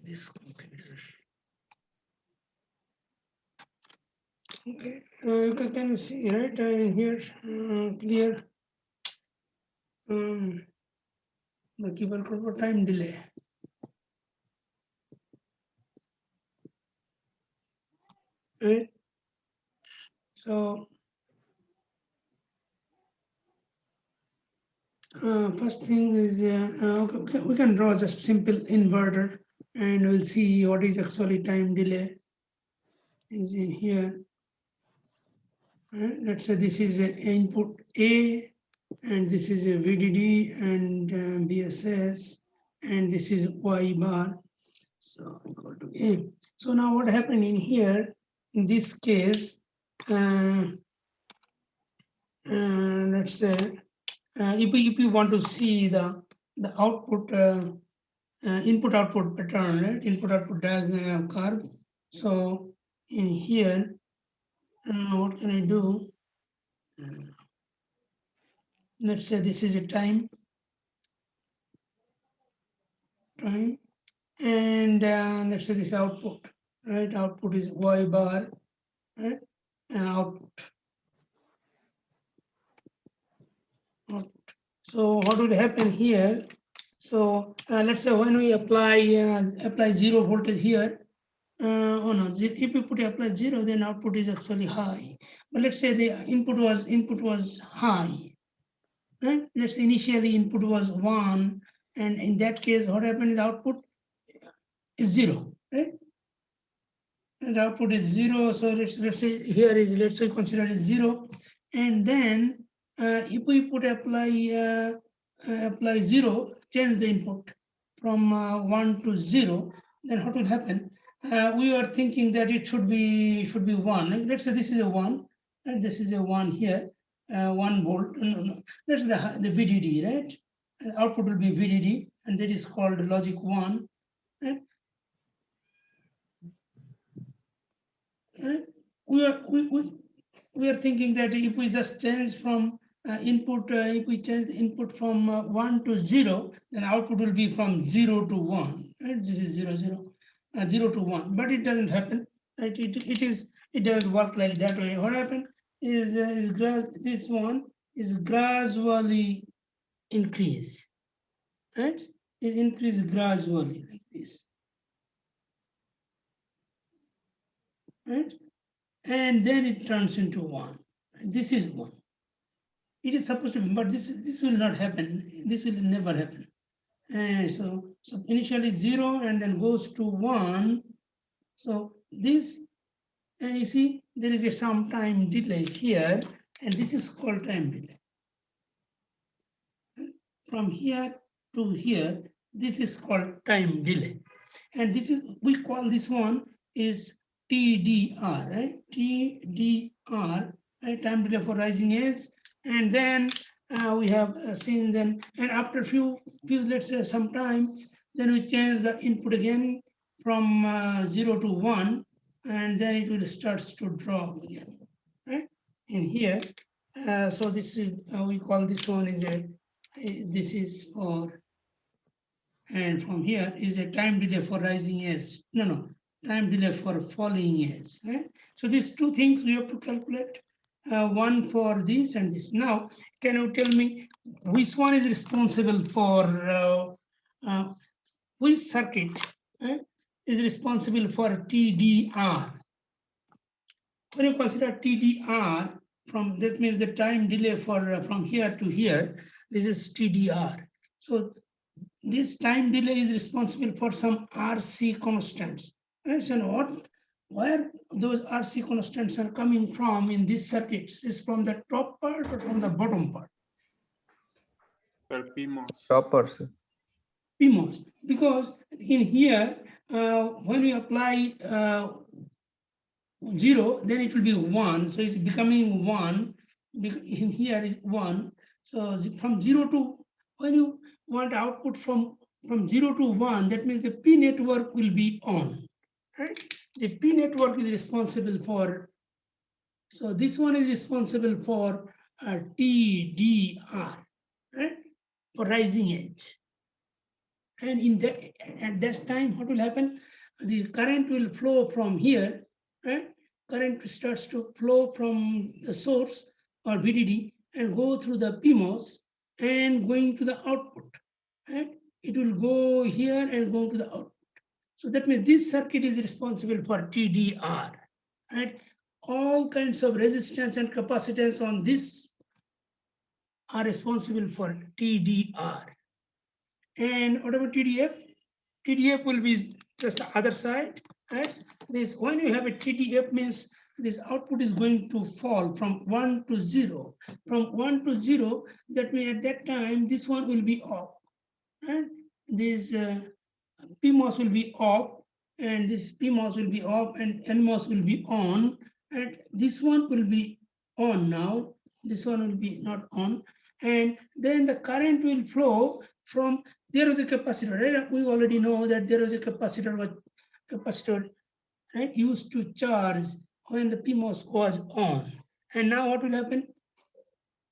this computer. Okay, can you see right in here clear? The keyboard for time delay. Right. So first thing is okay, we can draw just simple inverter, and we'll see what is actually time delay is in here. Let's say this is an input A, and this is a VDD and BSS, and this is Y bar. So equal to A. So now what happened in here, in this case, let's say, if we want to see the output, input output pattern, right? Input output diagram curve. So in here, what can I do? Let's say this is a time, and let's say this output, right? Output is Y bar, right? And output. So what would happen here? So let's say when we apply 0 voltage here, oh no, if we put apply 0, then output is actually high. But let's say the input was high, right? Let's say initially input was 1, and in that case, what happened is output is 0, right? And output is 0. So let's say here is, let's say consider it 0, and then if we put apply 0, change the input from 1 to 0, then what will happen? We are thinking that it should be 1. Let's say this is a 1, and this is a 1 here, 1 volt. No. That's the VDD, right? And output will be VDD, and that is called logic 1. Right? We are thinking that if we just change from input, if we change the input from 1 to 0, then output will be from 0 to 1. Right? This is 0, 0 to 1, but it doesn't happen. Right? It doesn't work like that way. What happened is this one is gradually increase. Right? Is increase gradually like this. Right? And then it turns into 1. This is 1. It is supposed to be, but this will not happen. This will never happen. And so initially 0 and then goes to 1. So this, and you see there is some time delay here, and this is called time delay. From here to here, this is called time delay. And this is, we call this one is TDR, right? TDR, right? Time delay for rising edge. And then we have seen then, and after few, let's say sometimes, then we change the input again from 0 to 1, and then it will starts to drop again, right? In here, so this is, we call this one is this is for, and from here is a time delay for rising edge. No, time delay for falling edge. Right? So these two things we have to calculate. One for this and this. Now, can you tell me which one is responsible for which circuit is responsible for TDR? When you consider TDR, from that means the time delay for from here to here, this is TDR. So this time delay is responsible for some RC constants. Right? So where those RC constants are coming from in this circuit? Is from the top part or from the bottom part? PMOS. Top person. PMOS. Because in here, when we apply 0, then it will be 1. So it's becoming 1. In here is 1. So from 0 to, when you want output from 0 to 1, that means the P network will be on. Right? The P network is responsible for, so this one is responsible for TDR, right? For rising edge. And in that, at that time, what will happen? The current will flow from here, right? Current starts to flow from the source or VDD and go through the PMOS and going to the output, right? It will go here and go to the output. So that means this circuit is responsible for TDR, right? All kinds of resistance and capacitance on this are responsible for TDR. And what about TDF? TDF will be just the other side, right? This, when you have a TDF, means this output is going to fall from 1 to 0. From 1 to 0, that means at that time, this one will be off. And this PMOS will be off, and this PMOS will be off, and NMOS will be on, and this one will be on now. This one will be not on, and then the current will flow from, there is a capacitor, right? We already know that there is a capacitor, right, used to charge when the PMOS was on. And now what will happen?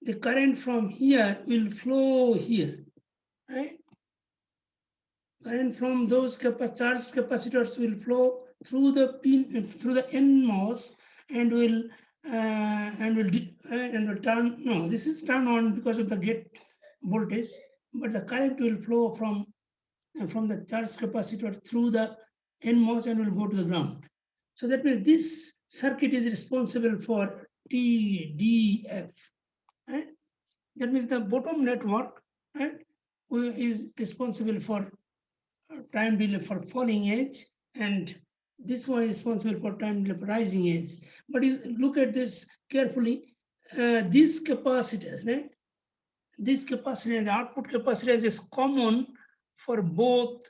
The current from here will flow here, right? Current from those charged capacitors will flow through the NMOS and will turn. No, this is turned on because of the gate voltage, but the current will flow from the charged capacitor through the NMOS and will go to the ground. So that means this circuit is responsible for TDF. Right? That means the bottom network, right, is responsible for time delay for falling edge, and this one is responsible for time delay for rising edge. But you look at this carefully, this capacitance, right? This capacitance, the output capacitance is common for both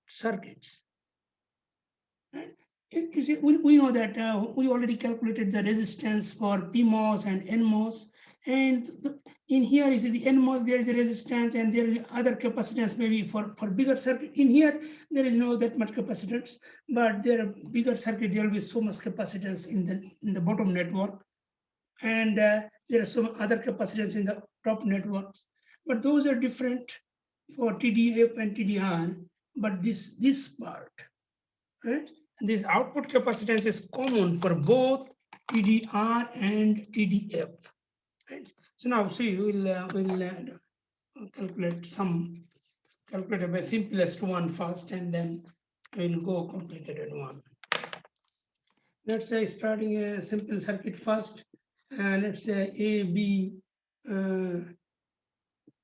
circuits. Right? You see, we know that we already calculated the resistance for PMOS and NMOS, and in here you see the NMOS, there is a resistance, and there is other capacitance maybe for bigger circuit. In here there is no that much capacitance, but there are bigger circuit, there will be so much capacitance in the bottom network, and there are some other capacitance in the top networks, but those are different for TDF and TDR. But this part, right? This output capacitance is common for both TDR and TDF. Right? So now see, we'll calculate by simplest one first, and then we'll go complicated one. Let's say starting a simple circuit first, let's say A, B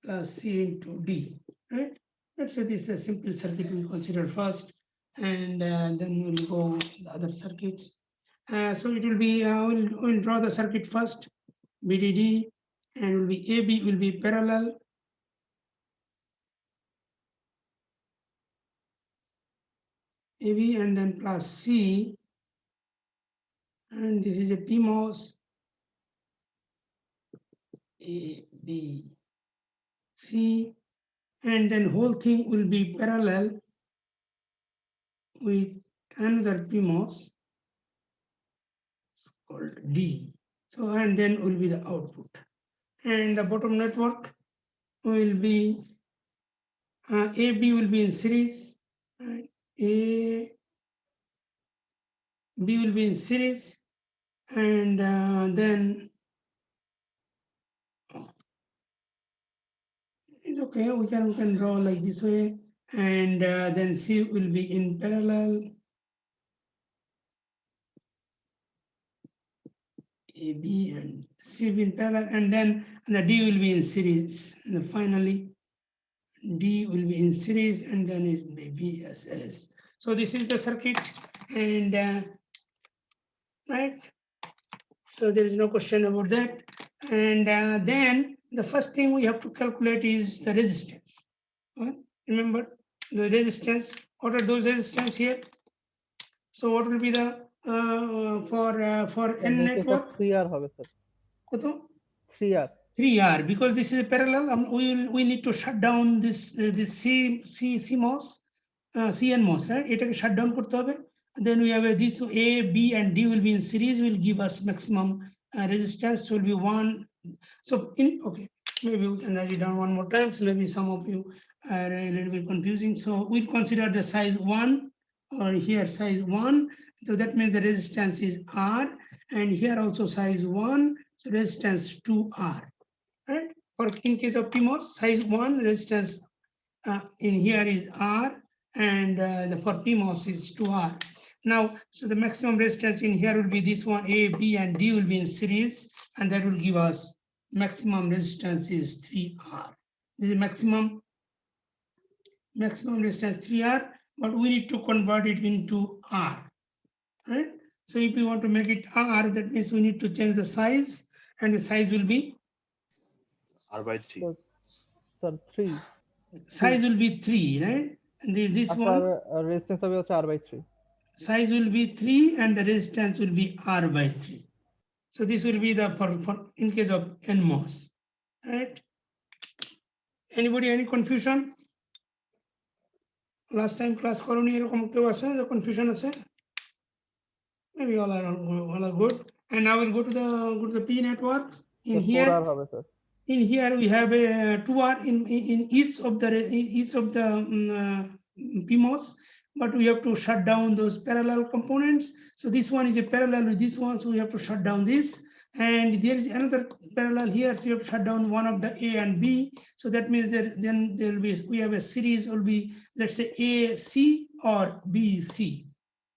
plus C into D, right? Let's say this is a simple circuit we consider first, and then we'll go the other circuits. So it will be, we'll draw the circuit first, VDD, and will be AB will be parallel. AB and then plus C, and this is a PMOS, A, B, C, and then whole thing will be parallel with another PMOS called D. So, and then will be the output. And the bottom network will be AB will be in series, A, B will be in series, and then it's okay, we can draw like this way, and then C will be in parallel, AB and C will be in parallel, and then the D will be in series, and finally D will be in series, and then it may be SS. So this is the circuit, and right. So there is no question about that. And then the first thing we have to calculate is the resistance. Remember the resistance. What are those resistance here? So what will be the for N network? 3R হবে sir. কত? 3R. 3R, because this is a parallel. We need to shut down this CMOS, CNMOS, right? এটাকে shut down করতে হবে. Then we have this A, B, and D will be in series, will give us maximum resistance. So will be one. So okay, maybe we can write it down one more time. So maybe some of you are a little bit confusing. So we'll consider the size 1, or here size 1. So that means the resistance is R, and here also size 1, so resistance 2R. Right? Or in case of PMOS, size 1, resistance in here is R, and the for PMOS is 2R. Now, so the maximum resistance in here will be this one, A, B, and D will be in series, and that will give us maximum resistance is 3R. This is maximum resistance 3R, but we need to convert it into R, right? So if we want to make it R, that means we need to change the size, and the size will be R/3. Sir, 3. size will be 3, right? And this one Sir, resistance হবে হচ্ছে R/3. size will be 3, and the resistance will be R/3. So this will be the for in case of NMOS, right? Anybody any confusion? Last time class করনি এরকম কেউ আছে যে confusion আছে? Maybe all are good. And now we'll go to the P network. In Sir, here 4R হবে sir. in here we have a 2R in each of the PMOS, but we have to shut down those parallel components. So this one is a parallel with this one, so we have to shut down this. And there is another parallel here, so you have to shut down one of the A and B. So that means that then there will be, we have a series will be, let's say AC or BC,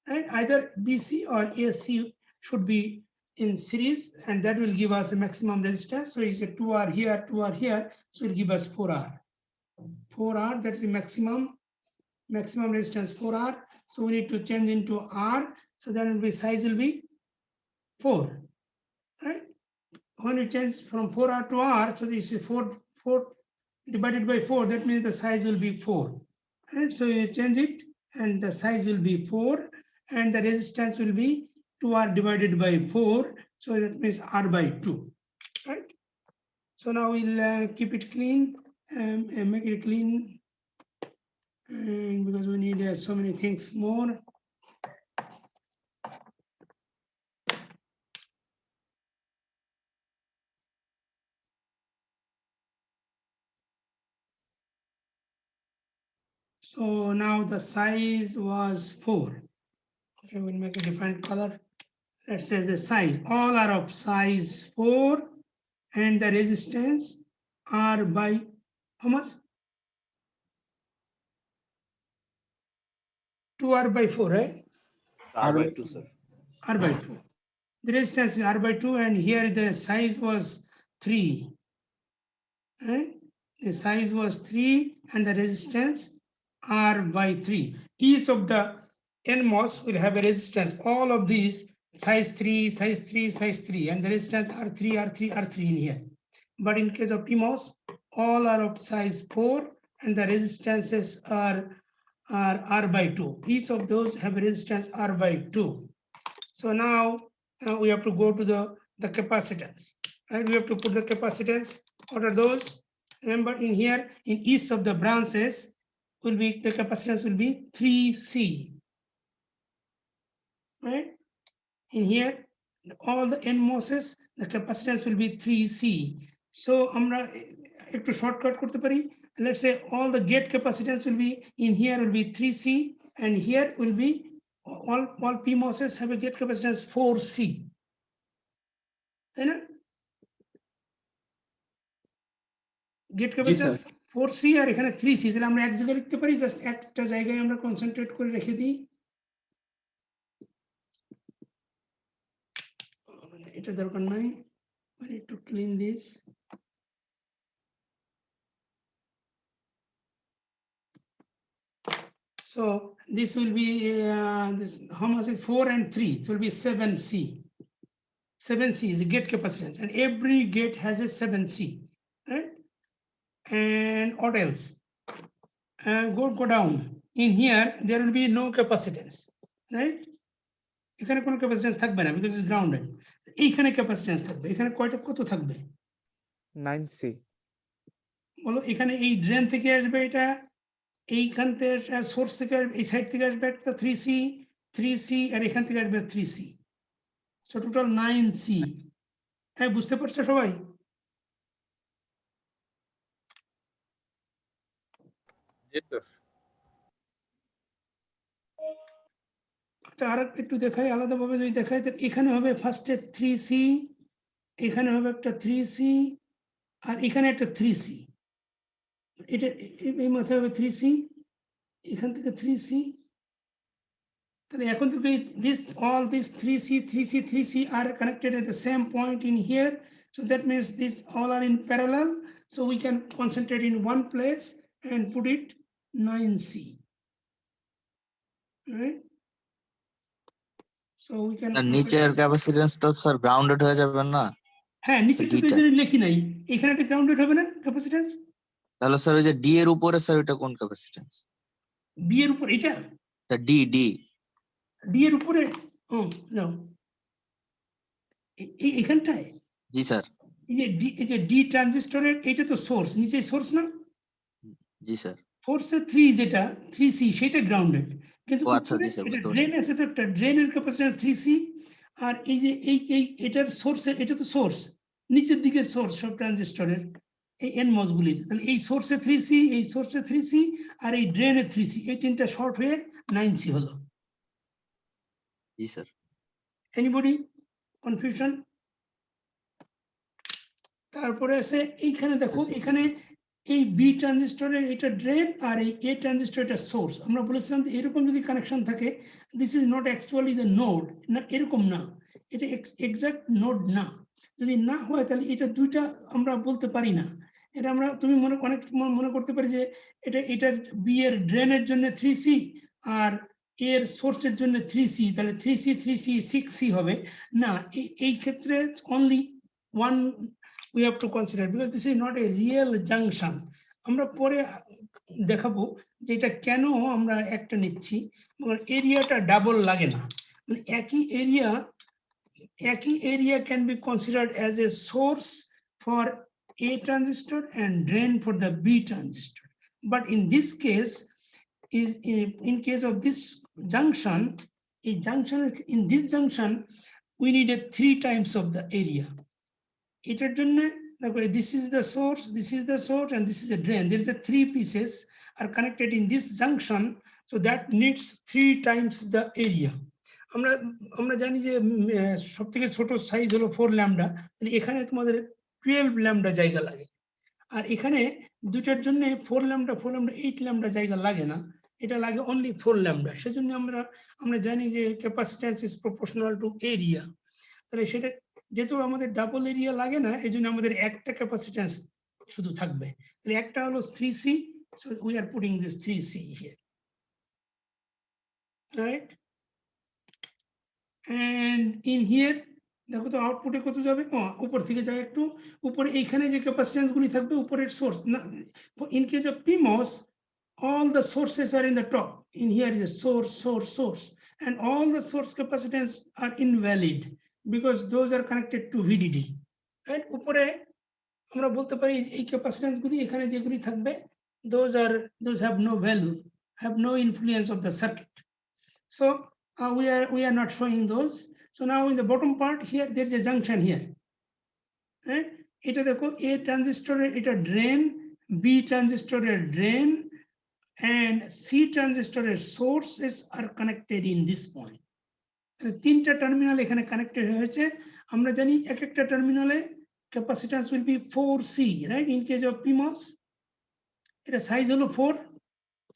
right? Either BC or AC should be in series, and that will give us a maximum resistance. So it's a 2R here, 2R here, so it will give us 4R. 4R, that's the maximum resistance 4R. So we need to change into R, so then the size will be 4, right? When you change from 4R to R, so this is 4 divided by 4, that means the size will be 4. And so you change it, and the size will be 4, and the resistance will be 2R divided by 4, so that means R/2, right? So now we'll keep it clean and make it clean, and because we need so many things more. So now the size was 4. Okay, we'll make a different color. Let's say the size, all are of size 4, and the resistance R by how much? 2R/4, right? R/2, sir. R/2. The resistance is R/2, and here the size was 3. Right? The size was 3, and the resistance R/3. Each of the NMOS will have a resistance. All of these size 3, size 3, size 3, and the resistance R3, R3, R3 in here. But in case of PMOS, all are of size 4, and the resistances are R/2. Each of those have a resistance R/2. So now we have to go to the capacitance, and we have to put the capacitance. What are those? Remember, in here, in each of the branches will be, the capacitance will be 3C, right? In here, all the NMOSes, the capacitance will be 3C. So আমরা একটু shortcut করতে পারি. Let's say all the gate capacitance will be in here will be 3C, and here will be all PMOSes have a gate capacitance 4C. তাই না? Gate capacitance 4C আর এখানে 3C, তাহলে আমরা এক জায়গায় লিখতে পারি, জাস্ট একটা জায়গায় আমরা কনসেন্ট্রেট করে রেখে দিই। এটা দরকার নাই, I need to clean this. So this will be this, how much is 4 and 3? It will be 7C. 7C is the gate capacitance, and every gate has a 7C, right? And what else? Go down. In here, there will be no capacitance, right? এখানে কোনো capacitance থাকবে না, because it's grounded. এইখানে capacitance থাকবে। এখানে কত থাকবে? 9C. বলো, এখানে এই ড্রেন থেকে আসবে এটা, এইখান থেকে সোর্স থেকে এই সাইড থেকে আসবে একটা 3C, আর এখান থেকে আসবে 3C, সো টোটাল 9C। হ্যাঁ, বুঝতে পারছো সবাই? Yes, sir. আচ্ছা আর একটু দেখাই আলাদাভাবে যদি দেখাই তাহলে এখানে হবে ফার্স্টে 3C, এখানে হবে একটা 3C, আর এখানে একটা 3C, এটা এই মাথায় হবে 3C, এখান থেকে 3C, তাহলে এখন থেকে all these 3C 3C 3C are connected at the same point in here, so that means these all are in parallel, so we can concentrate in one place and put it 9C, right? So we can sir নিচের capacitance তো sir grounded হয়ে যাবে না? হ্যাঁ নিচে তো D-টা। এই জন্য লিখি নাই, এখানে একটা গ্রাউন্ডেড হবে না ক্যাপাসিট্যান্স, তাহলে স্যার ওই যে ডি এর উপরে স্যার ওটা কোন ক্যাপাসিট্যান্স? বি এর উপর এটা স্যার ডি ডি ডি এর উপরে, ও নাও এখানটায় জি স্যার। এই যে ডি ট্রানজিস্টরের এটা তো সোর্স, নিচে সোর্স না, জি স্যার। সোর্সের 3 যেটা 3C সেটা গ্রাউন্ডেড, কিন্তু ও আচ্ছা, উপরে জি স্যার, এটা বুঝতে পারছি। ড্রেন আছে, তো একটা ড্রেনের ক্যাপাসিট্যান্স 3C, আর এই যে এই এটার সোর্সের এটা তো সোর্স, নিচের দিকে সোর্স সব ট্রানজিস্টরের এই এনমস গুলির, তাহলে এই সোর্সে 3C, এই সোর্সে 3C, আর এই ড্রেনে 3C, এই তিনটা শর্ট হয়ে 9C হলো। জি স্যার। Anybody confusion? তারপরে আছে এইখানে দেখো, এখানে এই বি ট্রানজিস্টরের এটা ড্রেন আর এই এ ট্রানজিস্টর এটা সোর্স, আমরা বলেছিলাম যে এরকম যদি কানেকশন থাকে this is not actually the node, না এরকম না, এটা এক্সাক্ট নোড না, যদি না হয় তাহলে এটা দুইটা আমরা বলতে পারি না, এটা আমরা তুমি অনেক মনে করতে পারি যে এটার বি এর ড্রেনের জন্য 3C আর এর সোর্সের জন্য 3C, তাহলে 3C 3C 6C হবে না, এই ক্ষেত্রে only one we have to consider, because this is not a real junction. আমরা পরে দেখাবো যে এটা কেন আমরা একটা নিচ্ছি, এরিয়াটা ডাবল লাগে না, মানে একই area can be considered as a source for A transistor and drain for the B transistor, but in this case is in case of this junction, in this junction we need a 3 times of the area. এটার জন্য this is the source, this is the source, and this is a drain. There is a 3 pieces are connected in this junction, so that needs 3 times the area. আমরা জানি যে সবথেকে ছোট size হলো 4 lambda, তাহলে এখানে তোমাদের 12 ল্যামডা জায়গা লাগে, আর এখানে দুটার জন্য 4 ল্যামডা 8 ল্যামডা জায়গা লাগে না, এটা লাগে অনলি 4 ল্যামডা, সেজন্য আমরা জানি যে capacitance is proportional to area, তাহলে সেটা যেহেতু আমাদের ডাবল এরিয়া লাগে না, এই জন্য আমাদের একটা ক্যাপাসিট্যান্স শুধু থাকবে, তাহলে একটা হলো 3C, so we are putting this 3C here, right? And in here দেখো তো আউটপুটে কত যাবে, উপর থেকে যায় একটু উপরে, এইখানে যে ক্যাপাসিট্যান্স গুলি থাকবে উপরের সোর্স না, in case of PMOS all the sources are in the top, in here is a source, and all the source capacitance are invalid because those are connected to VDD, right? উপরে আমরা বলতে পারি এই capacitance গুলি এখানে যেগুলি থাকবে those have no value, have no influence of the circuit, so we are not showing those. So now in the bottom part here there is a junction here, right? এটা দেখো A ট্রানজিস্টরের এটা drain, B ট্রানজিস্টরের drain, and C ট্রানজিস্টরের sources are connected in this point. তিনটা terminal এখানে connected হয়েছে, আমরা জানি এক একটা টার্মিনালে capacitance will be 4C, right? In case of PMOS এটা সাইজ হলো 4,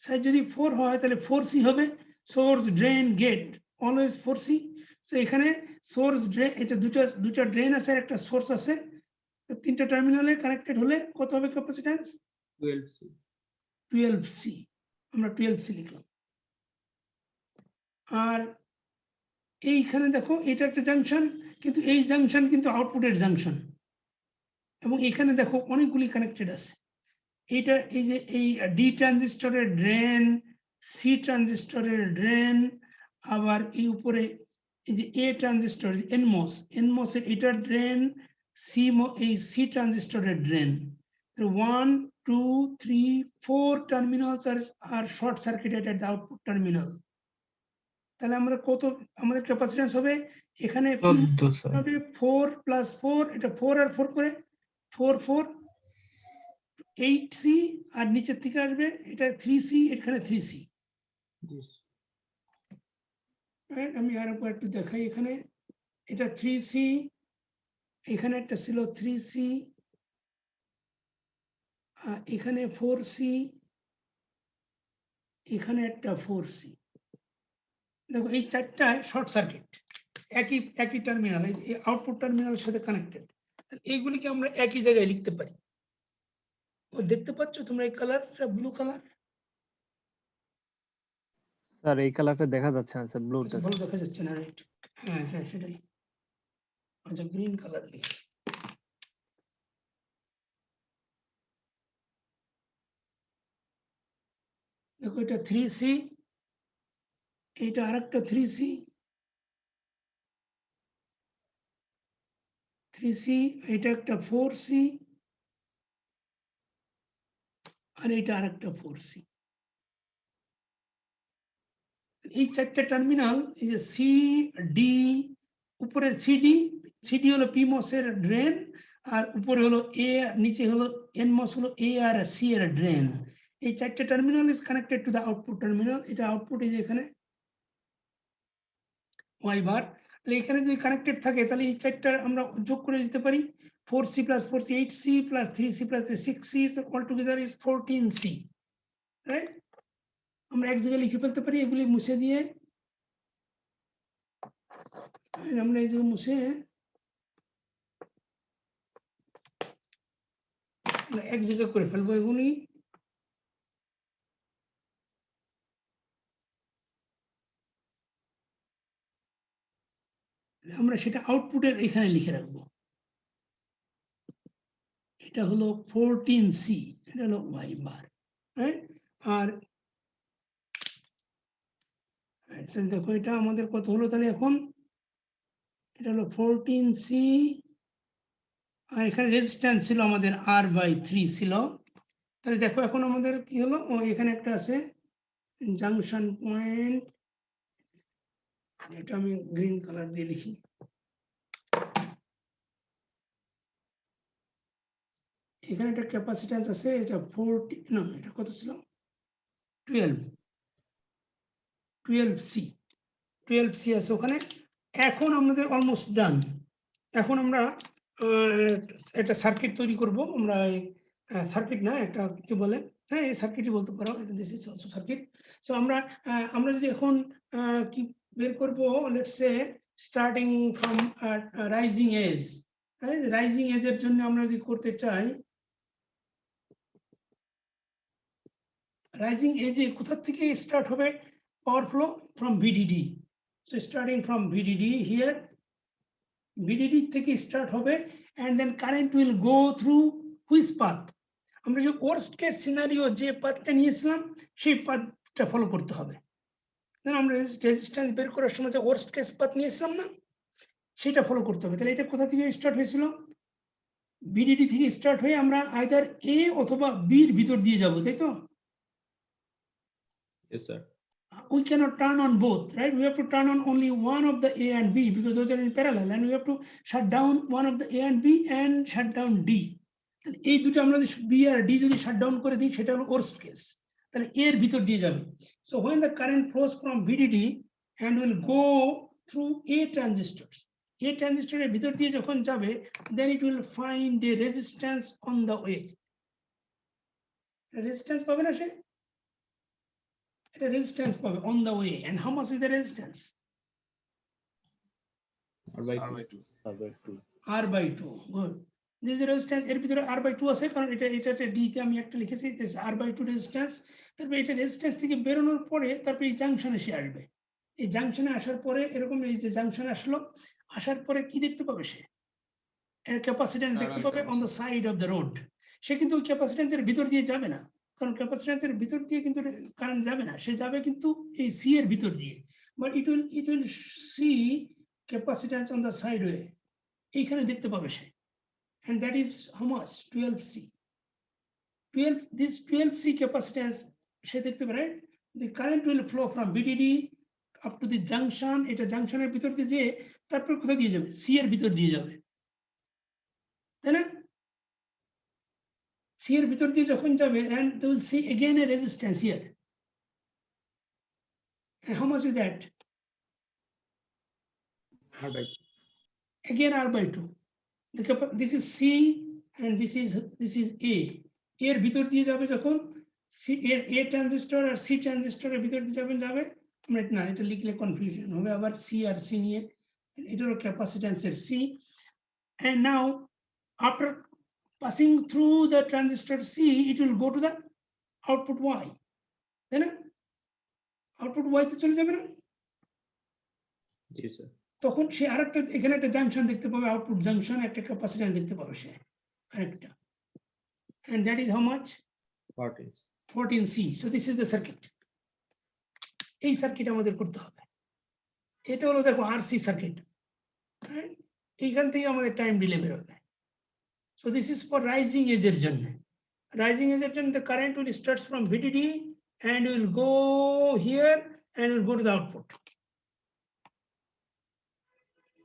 সাইজ যদি 4 হয় তাহলে 4C হবে, source drain gate always 4C, so এখানে সোর্স ড্রেন এটা দুটো ড্রেন আছে আর একটা সোর্স আছে, তিনটা টার্মিনালে কানেক্টেড হলে কত হবে ক্যাপাসিট্যান্স? 12C, আমরা 12C লিখলাম, আর এইখানে দেখো এটা একটা জাংশন, কিন্তু এই জাংশন কিন্তু আউটপুটের জাংশন, এবং এখানে দেখো অনেকগুলি কানেক্টেড আছে, এটা এই যে এই ডি ট্রানজিস্টরের ড্রেন, সি ট্রানজিস্টরের ড্রেন, আবার এই উপরে এই যে এ ট্রানজিস্টর এনমস এর এটার ড্রেন, এই সি ট্রানজিস্টরের drain, 1 2 3 4 terminals are short circuited at the output terminal, তাহলে আমাদের ক্যাপাসিট্যান্স হবে এখানে 4 + 4, এটা 4 আর 4 করে 4 4 8C আর নিচের থেকে আসবে এটা 3C, এখানে 3C। আমি আর একটু দেখাই, এখানে এটা 3C, এখানে একটা ছিল 3C, এখানে 4C, এখানে একটা 4C। দেখো এই চারটায় শর্ট সার্কিট, একই টার্মিনাল, এই আউটপুট টার্মিনালের সাথে কানেক্টেড। এইগুলিকে আমরা একই জায়গায় লিখতে পারি। দেখতে পাচ্ছ তোমরা এই কালারটা ব্লু কালার? স্যার এই কালারটা দেখা যাচ্ছে না স্যার, ব্লুটা। ভালো দেখা যাচ্ছে না, রাইট? হ্যাঁ হ্যাঁ সেটাই। আচ্ছা গ্রিন কালার লিখি। দেখো এটা 3C, এটা আরেকটা 3C, 3C, এটা একটা 4C, আর এটা আরেকটা 4C। এই চারটা টার্মিনাল, এই যে CD, উপরের CD হলো PMOS এর ড্রেন, আর উপরে হলো A, নিচে হলো NMOS হলো A আর C এর ড্রেন। এই চারটা terminal is connected to the output terminal. এটা আউটপুট এই যে এখানে Y বার। তাহলে এখানে যদি কানেক্টেড থাকে তাহলে এই চারটা আমরা যোগ করে দিতে পারি। 4C plus 4C 8C plus 3C plus 6C all together is 14C, right? আমরা এক জায়গায় লিখে ফেলতে পারি, এগুলি মুছে দিয়ে আমরা এই যে মুছে এক জায়গায় করে ফেলবো এগুলি। আমরা সেটা আউটপুটের এখানে লিখে রাখবো। এটা হলো 14C, এটা হলো Y বার, রাইট? আর দেখো এটা আমাদের কত হলো তাহলে এখন? এটা হলো 14C, আর এখানে রেজিস্ট্যান্স ছিল আমাদের R/3 ছিল। তাহলে দেখো এখন আমাদের কি হলো, এখানে একটা আছে জাংশন পয়েন্ট, এটা আমি গ্রিন কালার দিয়ে লিখি। এখানে একটা ক্যাপাসিট্যান্স আছে, এটা 40, না এটা কত ছিল, 12C আছে ওখানে। এখন আমাদের অলমোস্ট ডান। এখন আমরা একটা সার্কিট তৈরি করব। আমরা সার্কিট না, একটা কি বলে, হ্যাঁ এই সার্কিটই বলতে পারো, this is also circuit. So আমরা যদি এখন কি বের করব, let's say starting from rising edge. Rising এজের জন্য আমরা যদি করতে চাই, রাইজিং এজে কোথা থেকে স্টার্ট হবে power flow? From VDD। So starting from VDD here, VDD থেকে স্টার্ট হবে, and then current will go through which path? আমরা যে ওয়ার্স্ট কেস সিনারিও যে পাথটা নিয়েছিলাম সেই পাথটা ফলো করতে হবে। আমরা রেজিস্ট্যান্স বের করার সময় যে ওয়ার্স্ট কেস পাথ নিয়েছিলাম না, সেটা ফলো করতে হবে। তাহলে এটা কোথা থেকে স্টার্ট হয়েছিল? VDD থেকে স্টার্ট হয়ে আমরা আইদার A অথবা B এর ভিতর দিয়ে যাব, তাই তো? Yes, sir. We cannot turn on both, right? We have to turn on only one of the A and B because those are in parallel, and we have to shut down one of the A and B and shut down D. তাহলে এই দুটো আমরা যদি B আর D যদি shut down করে দিই, সেটা হলো ওয়ার্স্ট কেস। তাহলে এর ভিতর দিয়ে যাবে। So when the current flows from VDD and will go through A transistors, A transistor এর ভিতর দিয়ে যখন যাবে, then it will find a resistance on the way. Resistance পাবে না সে? Resistance on the way. And how much is the resistance? R/2. R/2. Good. This is the resistance এর ভিতরে R/2 আছে, কারণ এটা D তে আমি একটা লিখেছি, this R/2 resistance। তারপরে এটা রেজিস্ট্যান্স থেকে বেরোনোর পরে তারপরে এই জাংশনে এসে আসবে। এই জাংশনে আসার পরে এরকম এই যে জাংশনে আসলো, আসার পরে কি দেখতে পাবে সে? এর ক্যাপাসিট্যান্স দেখতে পাবে on the side of the road. সে কিন্তু ওই ক্যাপাসিট্যান্সের ভিতর দিয়ে যাবে না, কারণ ক্যাপাসিট্যান্সের ভিতর দিয়ে কিন্তু কারেন্ট যাবে না, সে যাবে কিন্তু এই সি এর ভিতর দিয়ে। But it will see capacitance on the side way, এইখানে দেখতে পাবে সে। And that is how much? 12C. This 12C capacitance সে দেখতে পারে। The current will flow from VDD up to the junction. এটা জাংশনের ভিতর দিয়ে যে তারপর কোথায় দিয়ে যাবে? সি এর ভিতর দিয়ে যাবে, তাই না? C এর ভিতর দিয়ে যখন যাবে, and they will see again a resistance here. And how much is that? Again R by 2. This is C and this is A. এর ভিতর দিয়ে যাবে যখন C A ট্রানজিস্টর আর C ট্রানজিস্টরের ভিতর দিয়ে যাবে আমরা না এটা লিখলে কনফিউশন হবে, আবার C আর C নিয়ে, এটা হলো ক্যাপাসিট্যান্সের C, and now after passing through the transistor C, it will go to the output Y, তাই না? আউটপুট Y তে চলে যাবে না? জি স্যার। তখন সে আরেকটা এখানে একটা জাংশন দেখতে পাবে, আউটপুট জাংশন, একটা ক্যাপাসিট্যান্স দেখতে পাবে সে আরেকটা, and that is how much? 14C. So this is the circuit. এই সার্কিট আমাদের করতে হবে। এটা হলো দেখো RC সার্কিট, এইখান থেকে আমাদের টাইম ডিলে বের হবে। So this is for rising edge এর জন্য। Rising edge এর জন্য the current will starts from VDD and will go here and will go to the output.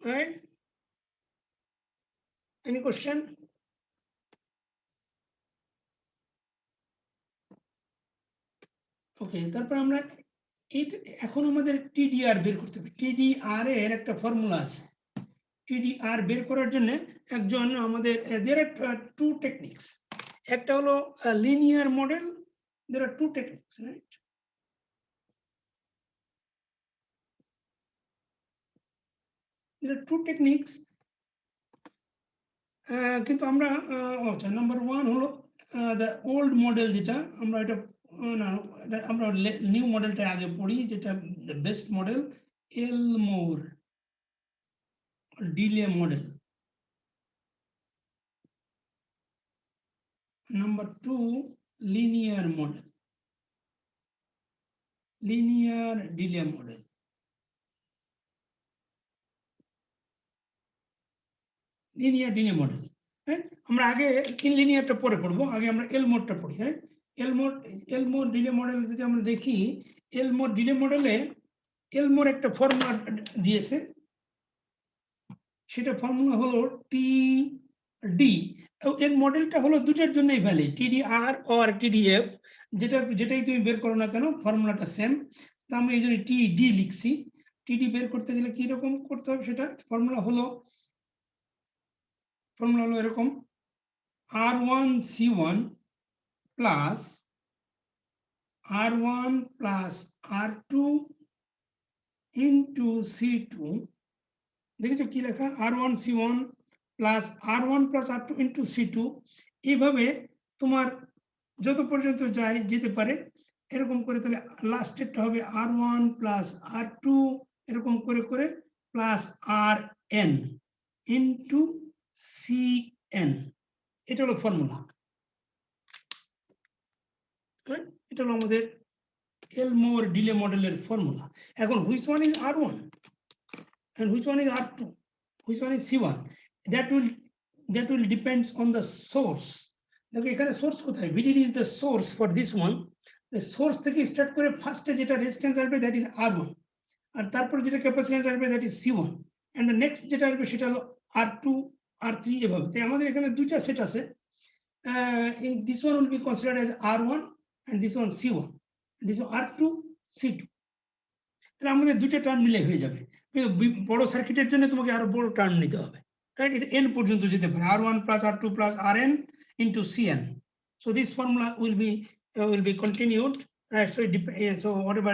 Right? Any question? Okay, তারপর আমরা এখন আমাদের TDR বের করতে হবে। TDR এর একটা ফর্মুলা আছে। TDR বের করার জন্য একজন আমাদের there are two techniques. একটা হলো linear model. There are two techniques, right? There are two techniques. কিন্তু আমরা আচ্ছা নাম্বার 1 হলো the old model, যেটা আমরা এটা না আমরা নিউ মডেলটা আগে পড়ি, যেটা the best model, Elmore delay model. Number 2, linear model, linear delay model. Linear delay model, right? আমরা আগে লিনিয়ারটা পরে পড়বো, আগে আমরা এলমোরটা পড়ি, right? এলমোর ডিলে মডেল যদি আমরা দেখি, এলমোর ডিলে মডেলে এলমোর একটা ফর্মুলা দিয়েছে, সেটা ফর্মুলা হলো TD। এর মডেলটা হলো দুটোর জন্যই ভ্যালিড, TDR আর TDF, যেটাই তুমি বের করো না কেন ফর্মুলাটা সেম। তা আমি এই জন্য TD লিখছি। TD বের করতে গেলে কি রকম করতে হবে, সেটা ফর্মুলা হলো এরকম R1C1 plus R1 plus R2 into C2, দেখেছো কি লেখা, R1C1 plus R1 plus R2 into C2। এইভাবে তোমার যত পর্যন্ত যেতে পারে এরকম করে, তাহলে লাস্টেরটা হবে R1 plus R2 এরকম করে করে প্লাস RN into CN। এটা হলো ফর্মুলা, এটা হলো আমাদের এলমোর ডিলে মডেলের ফর্মুলা। এখন which one is R1 and which one is R2, which one is C1, that will depends on the source. দেখো এখানে সোর্স কোথায়, VDD is the source for this one. The source থেকে start করে ফার্স্টে যেটা resistance আসবে that is R1, আর তারপর যেটা ক্যাপাসিট্যান্স আসবে that is C1, and the next যেটা আসবে সেটা হলো R2 R3 এভাবে। তাই আমাদের এখানে দুইটা সেট আছে, in this one will be considered as R1 and this one C1, this one R2 C2। তাহলে আমাদের দুইটা টার্ম মিলে হয়ে যাবে। বড় সার্কিটের জন্য তোমাকে আরো বড় টার্ম নিতে হবে, রাইট? এটা n পর্যন্ত যেতে পারে, R1 plus R2 plus RN into CN. So this formula will be continued, right? So so whatever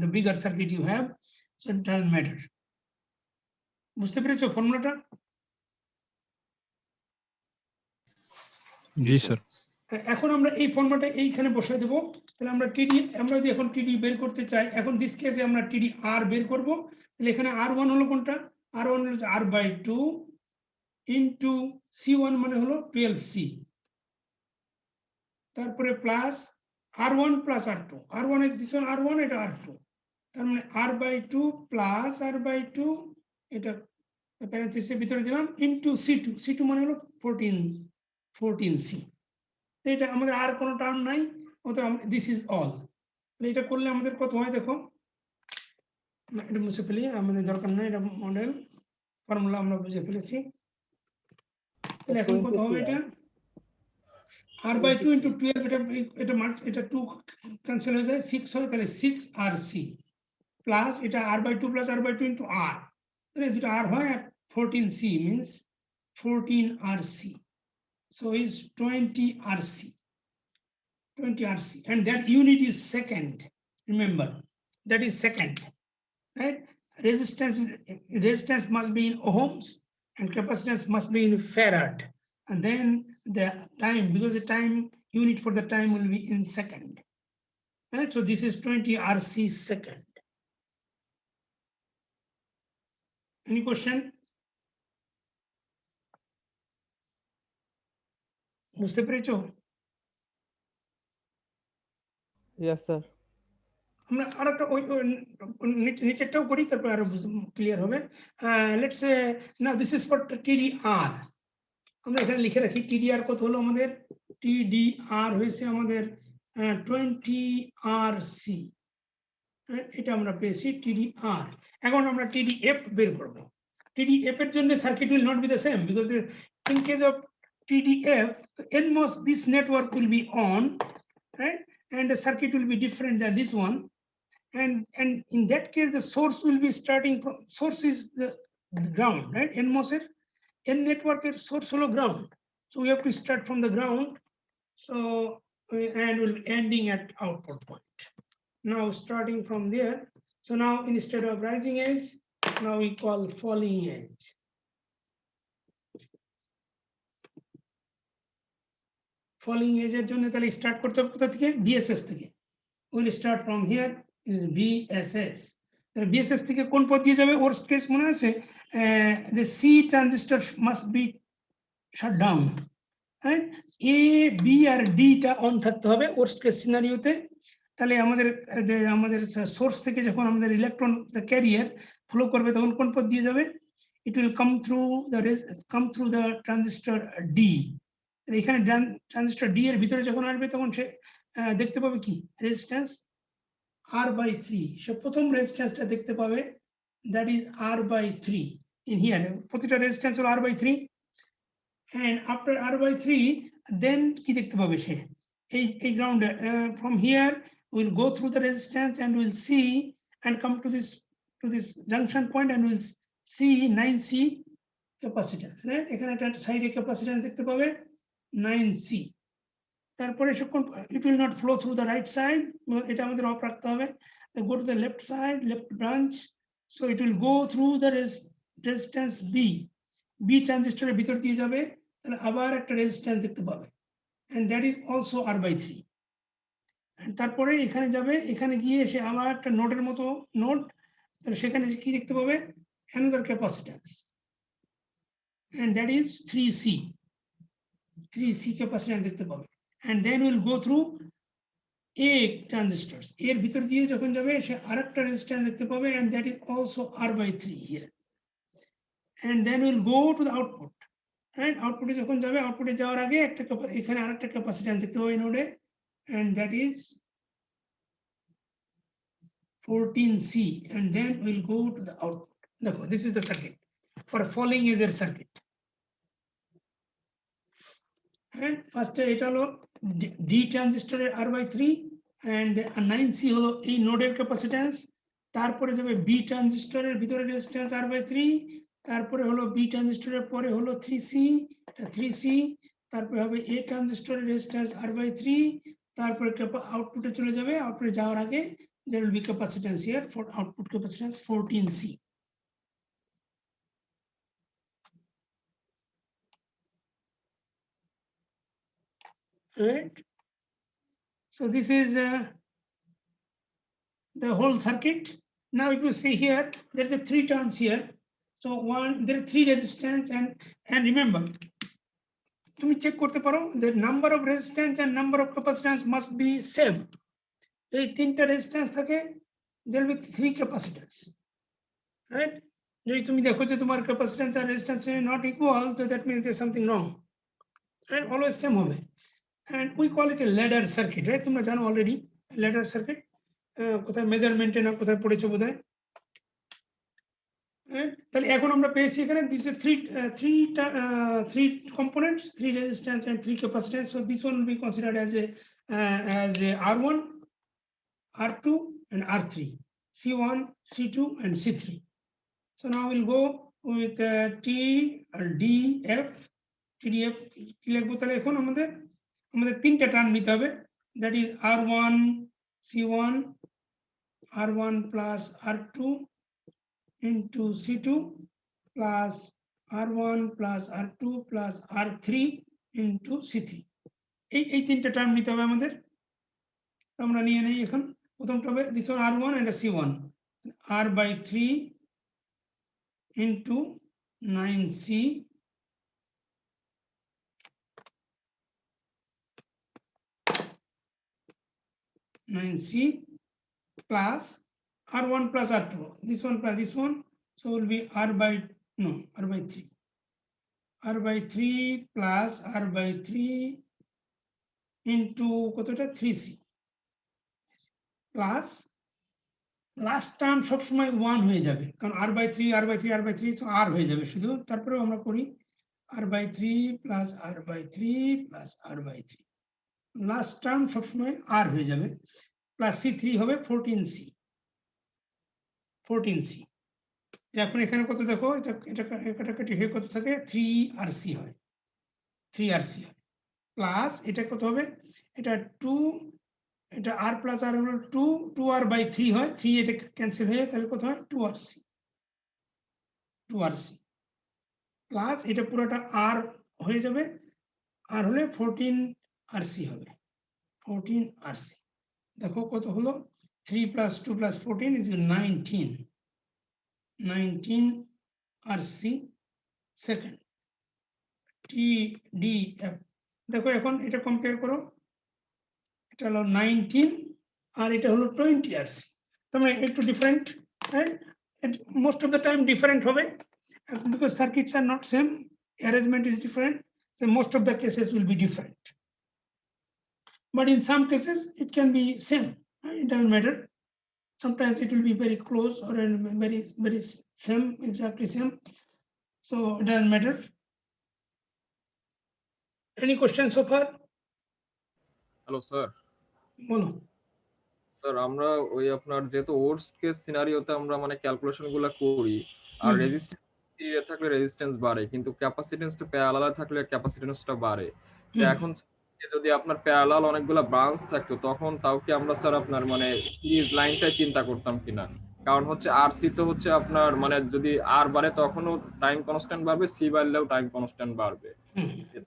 the bigger circuit you have, so it doesn't matter. বুঝতে পেরেছো ফর্মুলাটা? জি স্যার। এখন আমরা এই ফর্মুলাটা এইখানে বসাই দেব। তাহলে আমরা যদি এখন TD বের করতে চাই, এখন দিস কেসে আমরা TDR বের করব। তাহলে এখানে R1 হলো কোনটা, R1 হলো R/2 ইনটু C1 মানে হলো 12C, তারপরে plus R1 plus R2, R1 এর দিস ওয়ান R1, এটা R2, তার মানে R/2 প্লাস R/2, এটা প্যারেনথেসিসের ভিতরে দিলাম ইনটু C2 মানে হলো 14C। এটা আমাদের আর কোনো টার্ম নাই, অতএব দিস ইজ অল। এটা করলে আমাদের কত হয় দেখো, এটা মুছে ফেলি, আমাদের দরকার নাই, এটা মডেল ফর্মুলা আমরা বুঝে ফেলেছি। তাহলে এখন কত হবে, এটা R by 2 into 12 এটা 2 cancel হয়ে যায় 6 হয় তাহলে 6 RC plus এটা R by 2 plus R by 2 into R তাহলে দুটো R হয় 14C means 14 RC, so is 20 RC, 20 RC, and that unit is second, remember that is second, right? Resistance must be in ohms and capacitance must be in farad, and then the time, because the time unit for the time will be in second, right? So this is 20 RC second. Any question? বুঝতে পেরেছো? Yes, sir. আমরা আরেকটা নিচেরটাও করি তারপর আরো clear হবে। Let's say now this is for TDR. আমরা এখানে লিখে রাখি টিডিআর কত হলো আমাদের, টিডিআর হয়েছে আমাদের 20 আরসি, এটা আমরা পেয়েছি টিডিআর। এখন আমরা টিডিএফ বের করব। টিডিএফ এর জন্য circuit will not be the same, because in case of TDF almost this network will be on, right, and the circuit will be different than this one, and in that case the source will be starting from, source is the ground, right? NMOS n network source holo ground, so we have to start from the ground, so and will ending at output point. Now starting from there, so now instead of rising edge, now we call falling edge. Falling edge এর জন্য তাহলে start করতে হবে কোথা থেকে, BSS থেকে। we'll start from here is BSS. BSS থেকে কোন পথ দিয়ে যাবে, worst case মনে আছে, the C transistor must be shut down, right? A, B আর D টা অন থাকতে হবে worst case সিনারিওতে। তাহলে আমাদের সোর্স থেকে যখন আমাদের ইলেকট্রন ক্যারিয়ার ফ্লো করবে তখন কোন পথ দিয়ে যাবে, it will come through the transistor D. এখানে ট্রানজিস্টর ডি এর ভিতরে যখন আসবে তখন সে দেখতে পাবে কি, রেজিস্ট্যান্স R/3, সে প্রথম রেজিস্ট্যান্সটা দেখতে পাবে, that is R/3 in here, প্রতিটা রেজিস্ট্যান্স হলো R/3, and after R/3 then কি দেখতে পাবে সে, এই ground from here will go through the resistance and will see and come to this junction point and will see 9C capacitance, right? এখানে একটা সাইডে capacitance দেখতে পাবে 9C, তারপরে it will not flow through the right side, এটা আমাদের of রাখতে হবে, go to the left side, left branch, so it will go through the resistance B ট্রানজিস্টরের ভিতর দিয়ে যাবে, তাহলে আবার একটা রেজিস্ট্যান্স দেখতে পাবে, and that is also R/3, and তারপরে এখানে যাবে, এখানে গিয়ে সে আবার একটা নোডের মতো নোড, তাহলে সেখানে কি দেখতে পাবে, another capacitance, and that is 3C capacitance দেখতে পাবে, and then will go through A transistors, এর ভিতর দিয়ে যখন যাবে সে আরেকটা রেজিস্ট্যান্স দেখতে পাবে, and that is also R/3 here, and then will go to the output, and আউটপুটে যখন যাবে, আউটপুটে যাওয়ার আগে একটা এখানে আরেকটা ক্যাপাসিট্যান্স দেখতে পাবে নোডে, and that is 14C, and then will go to the output. দেখো, this is the circuit for a falling edge circuit, and first এটা হলো D ট্রানজিস্টরের R/3, and 9C হলো এই নোডের ক্যাপাসিট্যান্স, তারপরে যাবে B ট্রানজিস্টরের ভিতরে রেজিস্ট্যান্স R/3, তারপরে হলো B ট্রানজিস্টরের পরে হলো 3C, তারপরে হবে A ট্রানজিস্টরের রেজিস্ট্যান্স R/3, তারপরে আউটপুটে চলে যাবে, আউটপুটে যাওয়ার আগে there will be capacitance here for output capacitance 14C. Right, so this is the whole circuit. Now if you see here, there are 3 terms here, so there are 3 resistance, and remember, তুমি check করতে পারো, the number of resistance and number of capacitance must be same. এই তিনটা resistance থাকে, there will be 3 capacitance, right? যদি তুমি দেখো যে তোমার ক্যাপাসিট্যান্স আর resistance not equal, so that means there's something wrong, right? Always same হবে, and we call it a ladder circuit, right? তোমরা জানো already ladder circuit, কোথায় মেজারমেন্টে না কোথায় পড়েছো বোধহয়, তাহলে এখন আমরা পেয়েছি এখানে this three components, 3 resistance and 3 capacitance. So this one will be considered as a R1, R2 and R3, C1, C2 and C3. So now we'll go with TDF. কি লিখবো তাহলে এখন আমাদের তিনটা টার্ম নিতে হবে, that is R1 C1 R1 plus R2 into C2 plus R1 plus R2 plus R3 into C3. এই তিনটা টার্ম নিতে হবে আমাদের। আমরা নিয়ে নেই এখন প্রথমটা হবে this one R1 and C1, R by 3 into 9C plus R1 plus R2, this one plus this one, so will be R by 3, R by 3 plus R by 3 into কতটা 3C plus লাস্ট টার্ম সবসময় 1 হয়ে যাবে, কারণ R by 3 R by 3 R by 3 so R হয়ে যাবে শুধু। তারপরে আমরা করি R by 3 plus R by 3 plus R by 3, last term সবসময় R হয়ে যাবে, প্লাস C3 হবে 14C। এখন এখানে কত দেখো, এটা কেটে হয়ে কত থাকে 3RC হয়, 3RC হয় প্লাস এটা কত হবে, এটা 2, এটা R প্লাস R হলো 2R by 3 হয়, 3 এটা ক্যান্সেল হয়ে তাহলে কত হয় 2RC প্লাস এটা পুরোটা R হয়ে যাবে, আর হলে 14RC হবে, 14RC। দেখো কত হলো 3 plus 2 plus 14 is 19RC second TDF। দেখো এখন এটা কম্পেয়ার করো, এটা হলো 19 আর এটা হলো 20RC, তার মানে একটু different, right? Most of the time different হবে because circuits are not same, arrangement is different, so most of the cases will be different, but in some cases it can be same, it doesn't matter. Sometimes it will be very close or very same, exactly same, so it doesn't matter. Any questions so far? Hello sir. বলো। Sir আমরা ওই আপনার যেহেতু worst case সিনারিওতে আমরা মানে calculation গুলো করি, আর resistance থাকলে রেজিস্ট্যান্স বাড়ে, কিন্তু ক্যাপাসিটেন্সটা প্যারালাল থাকলে ক্যাপাসিটেন্সটা বাড়ে। তো এখন যদি আপনার প্যারালাল অনেকগুলো ব্রাঞ্চ থাকতো তখন তাও কি আমরা স্যার আপনার মানে সিরিজ লাইনটাই চিন্তা করতাম কিনা? কারণ হচ্ছে আরসি তো হচ্ছে আপনার মানে যদি আর বাড়ে তখনও টাইম কনস্ট্যান্ট বাড়বে, সি বাড়লেও টাইম কনস্ট্যান্ট বাড়বে,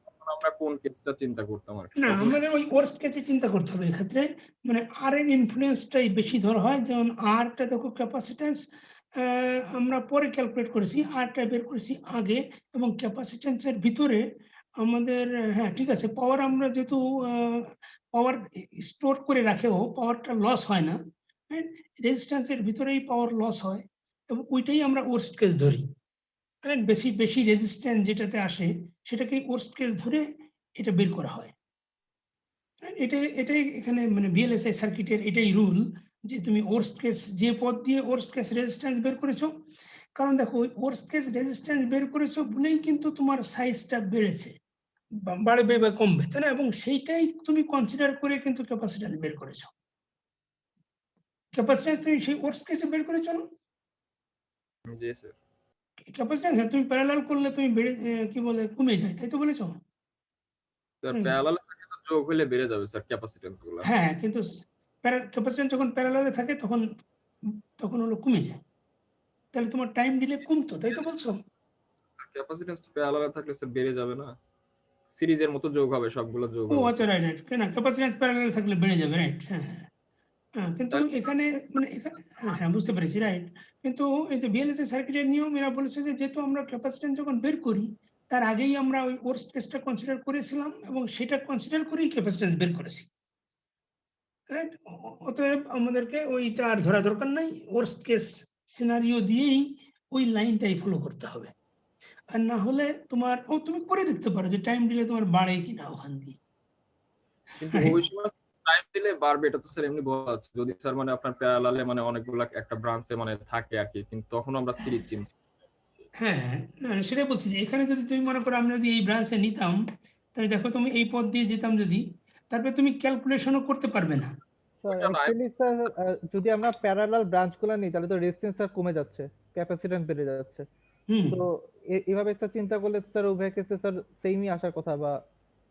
তখন আমরা কোন কেসটা চিন্তা করতাম আর কি? না, আমাদের ওই ওয়ার্স্ট কেসে চিন্তা করতে হবে এক্ষেত্রে, মানে আর এর ইনফ্লুয়েন্সটাই বেশি ধরা হয়। যেমন আরটা দেখো ক্যাপাসিটেন্স আমরা পরে ক্যালকুলেট করেছি, আরটা বের করেছি আগে, এবং ক্যাপাসিটেন্সের ভিতরে আমাদের হ্যাঁ ঠিক আছে পাওয়ার, আমরা যেহেতু পাওয়ার স্টোর করে রাখেও পাওয়ারটা লস হয় না, রেজিস্ট্যান্সের ভিতরেই পাওয়ার লস হয়, এবং ওইটাই আমরা ওয়ার্স্ট কেস ধরি। বেশি রেজিস্ট্যান্স যেটাতে আসে সেটাকে ওয়ার্স্ট কেস ধরে এটা বের করা হয়। এটাই এখানে মানে VLSI সার্কিটের এটাই রুল, যে তুমি ওয়ার্স্ট কেস যে পদ দিয়ে ওয়ার্স্ট কেস রেজিস্ট্যান্স বের করেছো, কারণ দেখো ওয়ার্স্ট কেস রেজিস্ট্যান্স বের করেছো বলেই কিন্তু তোমার সাইজটা বেড়েছে, বাড়বে বা কমবে, তাই না? এবং সেইটাই তুমি কনসিডার করে কিন্তু ক্যাপাসিট্যান্স বের করেছো। ক্যাপাসিট্যান্স তুমি সেই ওয়ার্স্ট কেসে বের করেছো না? জি স্যার। ক্যাপাসিট্যান্স তুমি প্যারালাল করলে তুমি বেড়ে কি বলে কমে যায়, তাই তো বলেছো? স্যার প্যারালাল থাকে তো যোগ হলে বেড়ে যাবে স্যার ক্যাপাসিটেন্স গুলো। হ্যাঁ, কিন্তু ক্যাপাসিট্যান্স যখন প্যারালালে থাকে তখন হলো কমে যায়, তাহলে তোমার টাইম ডিলে কমতো, তাই তো বলছো? ক্যাপাসিটেন্স প্যারালালে থাকলে স্যার বেড়ে যাবে না, সিরিজের মতো যোগ হবে, সবগুলো যোগ ও হবে। আচ্ছা, রাইট, কেন ক্যাপাসিট্যান্স প্যারালালে থাকলে বেড়ে যাবে, রাইট? হ্যাঁ, কিন্তু এখানে মানে হ্যাঁ বুঝতে পেরেছি, রাইট। কিন্তু এই যে VLSI সার্কিটের নিয়ম, এরা বলেছে যে যেহেতু আমরা ক্যাপাসিট্যান্স যখন বের করি তার আগেই আমরা ওই ওয়ার্স্ট কেসটা কনসিডার করেছিলাম, এবং সেটা কনসিডার করেই ক্যাপাসিট্যান্স বের করেছি, রাইট? অতএব আমাদেরকে ওইটা আর ধরা দরকার নাই, ওয়ার্স্ট কেস সিনারিও দিয়েই ওই লাইনটাই ফলো করতে হবে। আর না হলে তোমার তুমি করে দেখতে পারো যে টাইম ডিলে তোমার বাড়ে কিনা ওখান দিয়ে, কিন্তু ওই সময় টাইম দিলে বাড়বে এটা তো স্যার এমনি বলা যাচ্ছে, যদি স্যার মানে আপনার প্যারালালে মানে অনেকগুলো একটা ব্রাঞ্চে মানে থাকে আর কি, কিন্তু তখন আমরা সিরিজ চিন্তা হ্যাঁ হ্যাঁ, না সেটাই বলছি যে এখানে যদি তুমি মনে করো আমরা যদি এই ব্রাঞ্চে নিতাম, তাহলে দেখো তুমি এই পথ দিয়ে যেতাম যদি, তারপরে তুমি ক্যালকুলেশনও করতে পারবে না। স্যার ওইটা না, অ্যাকচুয়ালি স্যার যদি আমরা প্যারালাল ব্রাঞ্চগুলো নিই তাহলে তো রেজিস্ট্যান্স স্যার কমে যাচ্ছে, ক্যাপাসিট্যান্স বেড়ে যাচ্ছে। হুম। তো এভাবে স্যার চিন্তা করলে স্যার উভয় ক্ষেত্রে স্যার সেমই আসার কথা বা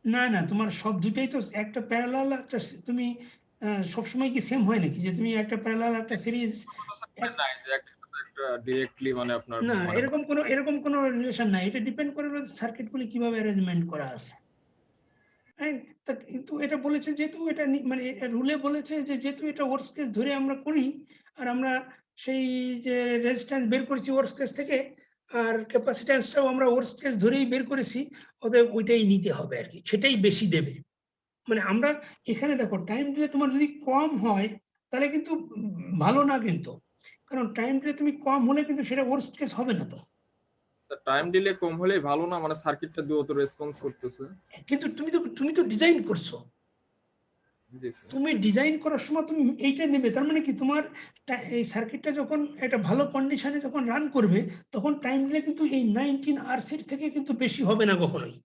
না না, তোমার সব দুটাই তো একটা প্যারালাল একটা তুমি সবসময় কি সেম হয় নাকি যে তুমি একটা প্যারালাল একটা সিরিজ? নাই যে একটা ডিরেক্টলি মানে আপনার না, মানে এরকম কোনো রিলেশন নাই, এটা ডিপেন্ড করে সার্কিটগুলি কিভাবে অ্যারেঞ্জমেন্ট করা আছে। হ্যাঁ, তা কিন্তু এটা বলেছে যেহেতু এটা মানে রুলে বলেছে যে যেহেতু এটা ওয়ার্স কেস ধরে আমরা করি, আর আমরা সেই যে রেজিস্ট্যান্স বের করেছি ওয়ার্স কেস থেকে, আর ক্যাপাসিট্যান্সটাও আমরা ওয়ার্স কেস ধরেই বের করেছি, অতএব ওইটাই নিতে হবে আর কি, সেটাই বেশি দেবে। মানে আমরা এখানে দেখো টাইম দিলে তোমার যদি কম হয় তাহলে কিন্তু ভালো না, কিন্তু কারণ টাইম দিলে তুমি কম হলে কিন্তু সেটা ওয়ার্স্ট কেস হবে না তো। টাইম ডিলে কম হলেই ভালো না, মানে সার্কিটটা দ্রুত রেসপন্স করতেছে। কিন্তু তুমি তো ডিজাইন করছো, জি স্যার। তুমি ডিজাইন করার সময় তুমি এইটা নেবে, তার মানে কি তোমার এই সার্কিটটা যখন একটা ভালো কন্ডিশনে যখন রান করবে, তখন টাইম দিলে কিন্তু এই 19 RC থেকে কিন্তু বেশি হবে না কখনোই।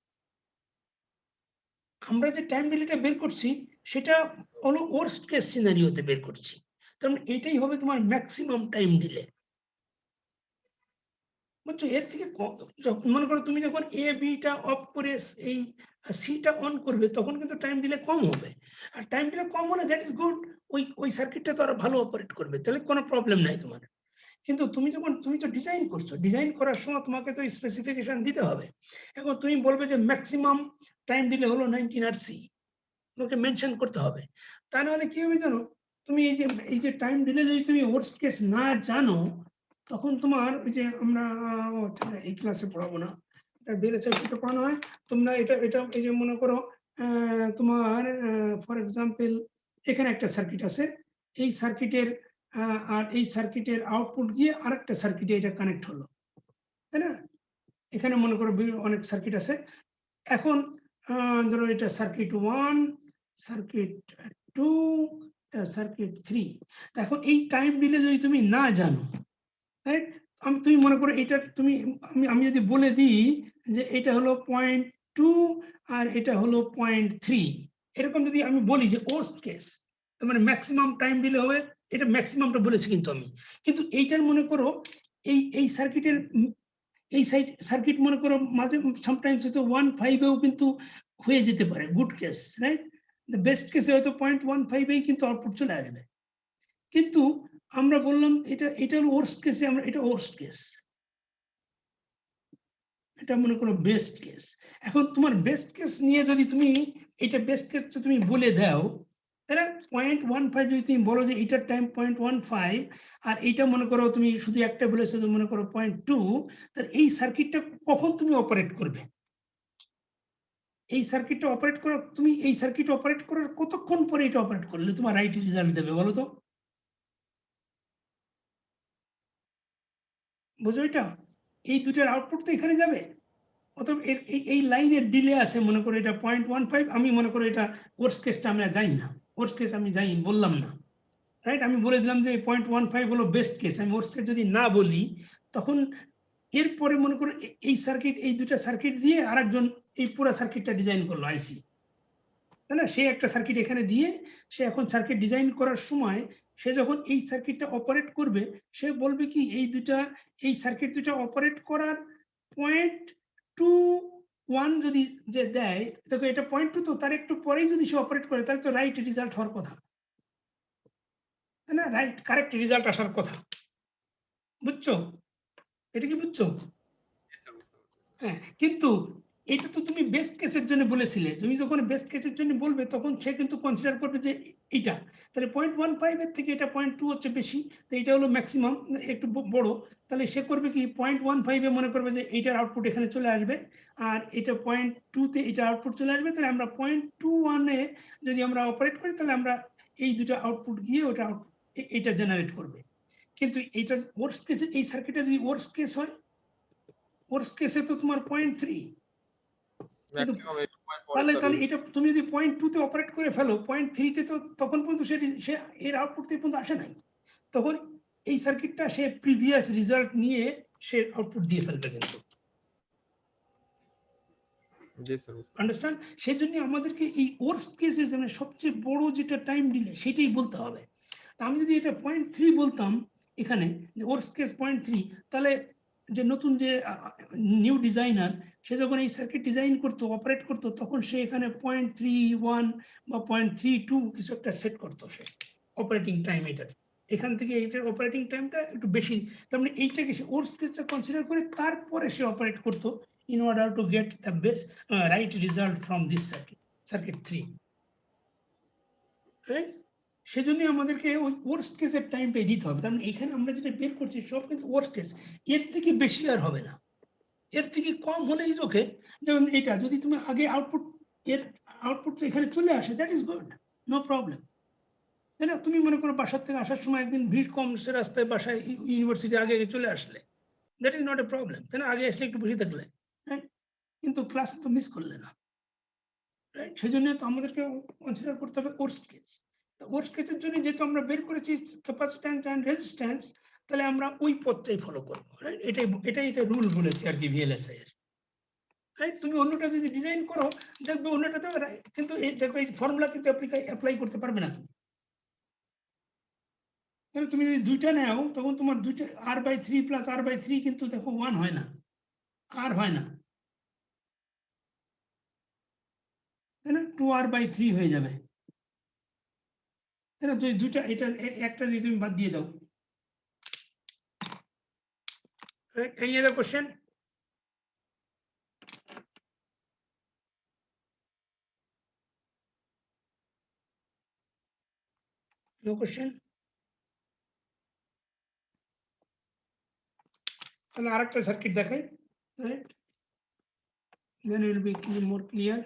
আমরা যে টাইম ডিলেটা বের করছি সেটা হলো ওয়ার্স্ট কেস সিনারিওতে বের করছি, তার মানে এটাই হবে তোমার ম্যাক্সিমাম টাইম ডিলে। বুঝছো, এর থেকে মনে করো তুমি যখন এ বিটা অফ করে এই সিটা অন করবে, তখন কিন্তু টাইম ডিলে কম হবে। আর টাইম ডিলে কম হলে দ্যাট ইজ গুড, ওই সার্কিটটা তো আরো ভালো অপারেট করবে, তাহলে কোনো প্রবলেম নাই তোমার। কিন্তু তুমি তো ডিজাইন করছো, ডিজাইন করার সময় তোমাকে তো স্পেসিফিকেশন দিতে হবে। এখন তুমি বলবে যে ম্যাক্সিমাম টাইম ডিলে হলো 19 RC, তোমাকে মেনশন করতে হবে। তা নাহলে কি হবে জানো, তুমি এই যে টাইম ডিলে যদি তুমি ওয়ার্স্ট কেস না জানো, তখন তোমার ওই যে আমরা এই ক্লাসে পড়াবো না, এটা VLSI তো পড়ানো হয়। তোমরা এটা এটা এই যে মনে করো তোমার ফর এক্সাম্পল এখানে একটা সার্কিট আছে, এই সার্কিটের আর এই সার্কিটের আউটপুট গিয়ে আরেকটা সার্কিটে এটা কানেক্ট হলো, তাই না? এখানে মনে করো অনেক সার্কিট আছে। এখন ধরো এটা সার্কিট 1, সার্কিট 2, সার্কিট 3। এখন এই টাইম ডিলে যদি তুমি না জানো, রাইট, তুমি মনে করো এটা তুমি আমি যদি বলে দিই যে এটা হলো 0.2 আর এটা হলো 0.3, এরকম যদি আমি বলি যে ওয়ার্স্ট কেস, তার মানে ম্যাক্সিমাম টাইম ডিলে হবে, এটা ম্যাক্সিমামটা বলেছি কিন্তু আমি, কিন্তু এইটার মনে করো এই সার্কিটের এই সার্কিট মনে করো মাঝে সামটাইমস হয়তো 1.5-এও কিন্তু হয়ে যেতে পারে, গুড কেস, রাইট। বেস্ট কেসে হয়তো 0.15-এই কিন্তু আউটপুট চলে আসবে। কিন্তু আমরা বললাম এটা হলো ওয়ার্স্ট কেসে, আমরা এটা ওয়ার্স্ট কেস, এটা মনে করো বেস্ট কেস। এখন তোমার বেস্ট কেস নিয়ে যদি তুমি এটা বেস্ট কেস তুমি বলে দাও, তাহলে 0.15 যদি তুমি বলো যে এটার টাইম 0.15, আর এইটা মনে করো তুমি শুধু একটা বলেছো মনে করো 0.2, তাহলে এই সার্কিটটা কখন তুমি অপারেট করবে? এই সার্কিটটা অপারেট করো, তুমি এই সার্কিট অপারেট করার কতক্ষণ পরে এটা অপারেট করলে তোমার রাইট রেজাল্ট দেবে বলো তো? বুঝো, এটা এই দুটার আউটপুট তো এখানে যাবে, অতএব এই লাইনের ডিলে আছে মনে করো এটা 0.15, আমি মনে করো এটা ওয়ার্স্ট কেসটা আমরা জানি না, ওয়ার্স্ট কেস আমি জানি বললাম না, রাইট। আমি বলে দিলাম যে 0.15 হলো বেস্ট কেস, আমি ওয়ার্স্ট কেস যদি না বলি, তখন এরপরে মনে করো এই সার্কিট, এই দুটা সার্কিট দিয়ে আরেকজন এই পুরো সার্কিটটা ডিজাইন করলো আইসি, তাই না? সে একটা সার্কিট এখানে দিয়ে সে এখন সার্কিট ডিজাইন করার সময় সে যখন এই সার্কিটটা অপারেট করবে, সে বলবে কি এই সার্কিট দুটা অপারেট করার 0.21 যদি যে দেয়, দেখো এটা 0.2, তো তার একটু পরেই যদি সে অপারেট করে তাহলে তো রাইট রেজাল্ট হওয়ার কথা, তাই না? রাইট কারেক্ট রেজাল্ট আসার কথা। বুঝছো, এটা কি বুঝছো? হ্যাঁ, কিন্তু এটা তো তুমি বেস্ট কেসের জন্য বলেছিলে, তুমি যখন বেস্ট কেসের জন্য বলবে তখন সে কিন্তু কনসিডার করবে যে এটা, তাহলে 0.15-এর থেকে এটা 0.2 হচ্ছে বেশি, তো এটা হলো ম্যাক্সিমাম একটু বড়, তাহলে সে করবে কি 0.15-এ মনে করবে যে এইটার আউটপুট এখানে চলে আসবে, আর এটা 0.2-তে এটা আউটপুট চলে আসবে, তাহলে আমরা 0.21-এ যদি আমরা অপারেট করি তাহলে আমরা এই দুটো আউটপুট গিয়ে ওটা এটা জেনারেট করবে। কিন্তু এটা ওয়ার্স্ট কেসে, এই সার্কিটে যদি ওয়ার্স্ট কেস হয়, ওয়ার্স্ট কেসে তো তোমার 0.3, কিন্তু ম্যাক্সিমাম 8 পরে তাহলে স্যার তাহলে এটা তুমি যদি 0.2-তে অপারেট করে ফেলো, 0.3-তে তো তখন পর্যন্ত সে এর আউটপুট থেকে পর্যন্ত আসে নাই, তখন এই সার্কিটটা সে প্রিভিয়াস রেজাল্ট নিয়ে সে আউটপুট দিয়ে ফেলবে কিন্তু। জি স্যার। আন্ডারস্ট্যান্ড? সেই জন্য আমাদেরকে এই ওয়ার্স্ট কেসে মানে সবচেয়ে বড় যেটা টাইম ডিলে সেটাই বলতে হবে। আমি যদি এটা 0.3 বলতাম এখানে, যে ওয়ার্স্ট কেস 0.3, তাহলে যে নতুন যে নিউ ডিজাইনার সে যখন এই সার্কিট ডিজাইন করতো, অপারেট করতো, তখন সে এখানে 0.31 বা 0.32 কিছু একটা সেট করতো সে অপারেটিং টাইম। এটার এখান থেকে এটার অপারেটিং টাইমটা একটু বেশি, তার মানে এইটাকে সে ওয়ার্স্ট কেসটা কনসিডার করে তারপরে সে অপারেট করতো in order to get the best right result from this circuit 3, right? সেজন্য আমাদেরকে ওই ওয়ার্স্ট কেসের টাইমটাই দিতে হবে। তার মানে এখানে আমরা যেটা বের করছি সব কিন্তু ওয়ার্স্ট কেস, এর থেকে বেশি আর হবে না, এর থেকে কম হলে ইজ ওকে। যেমন এটা যদি তুমি আগে আউটপুট, এর আউটপুট এখানে চলে আসে, that is good, no problem, তাই না? তুমি মনে করো বাসার থেকে আসার সময় একদিন ভিড় কম, সে রাস্তায় বাসায় ইউনিভার্সিটি আগে চলে আসলে, that is not a problem, তাই না? আগে আসলে একটু বসে থাকলে, কিন্তু ক্লাস তো মিস করলে না, রাইট? সেজন্য তো আমাদেরকে কনসিডার করতে হবে ওয়ার্স্ট কেস। ওয়ার্স্ট কেসের জন্য যেহেতু আমরা বের করেছি ক্যাপাসিট্যান্স এন্ড রেজিস্ট্যান্স, তাহলে আমরা ওই পথটাই ফলো করব, রাইট? এটা রুল বলেছি আর কি ভিএলএসআই এর, রাইট? তুমি অন্যটা যদি ডিজাইন করো দেখবে অন্যটাতে, কিন্তু এই দেখবে এই ফর্মুলা কিন্তু অ্যাপ্লাই করতে পারবে না তুমি। তাহলে তুমি যদি দুইটা নাও তখন তোমার দুইটা r/3 প্লাস r/3 কিন্তু দেখো 1 হয় না, আর হয় না, তাই না? 2r/3 হয়ে যাবে, তাই না? দুইটা, এটা একটা যদি তুমি বাদ দিয়ে দাও। Any other question? No question? তাহলে আরেকটা সার্কিট দেখাই, right? Then it will be more clear.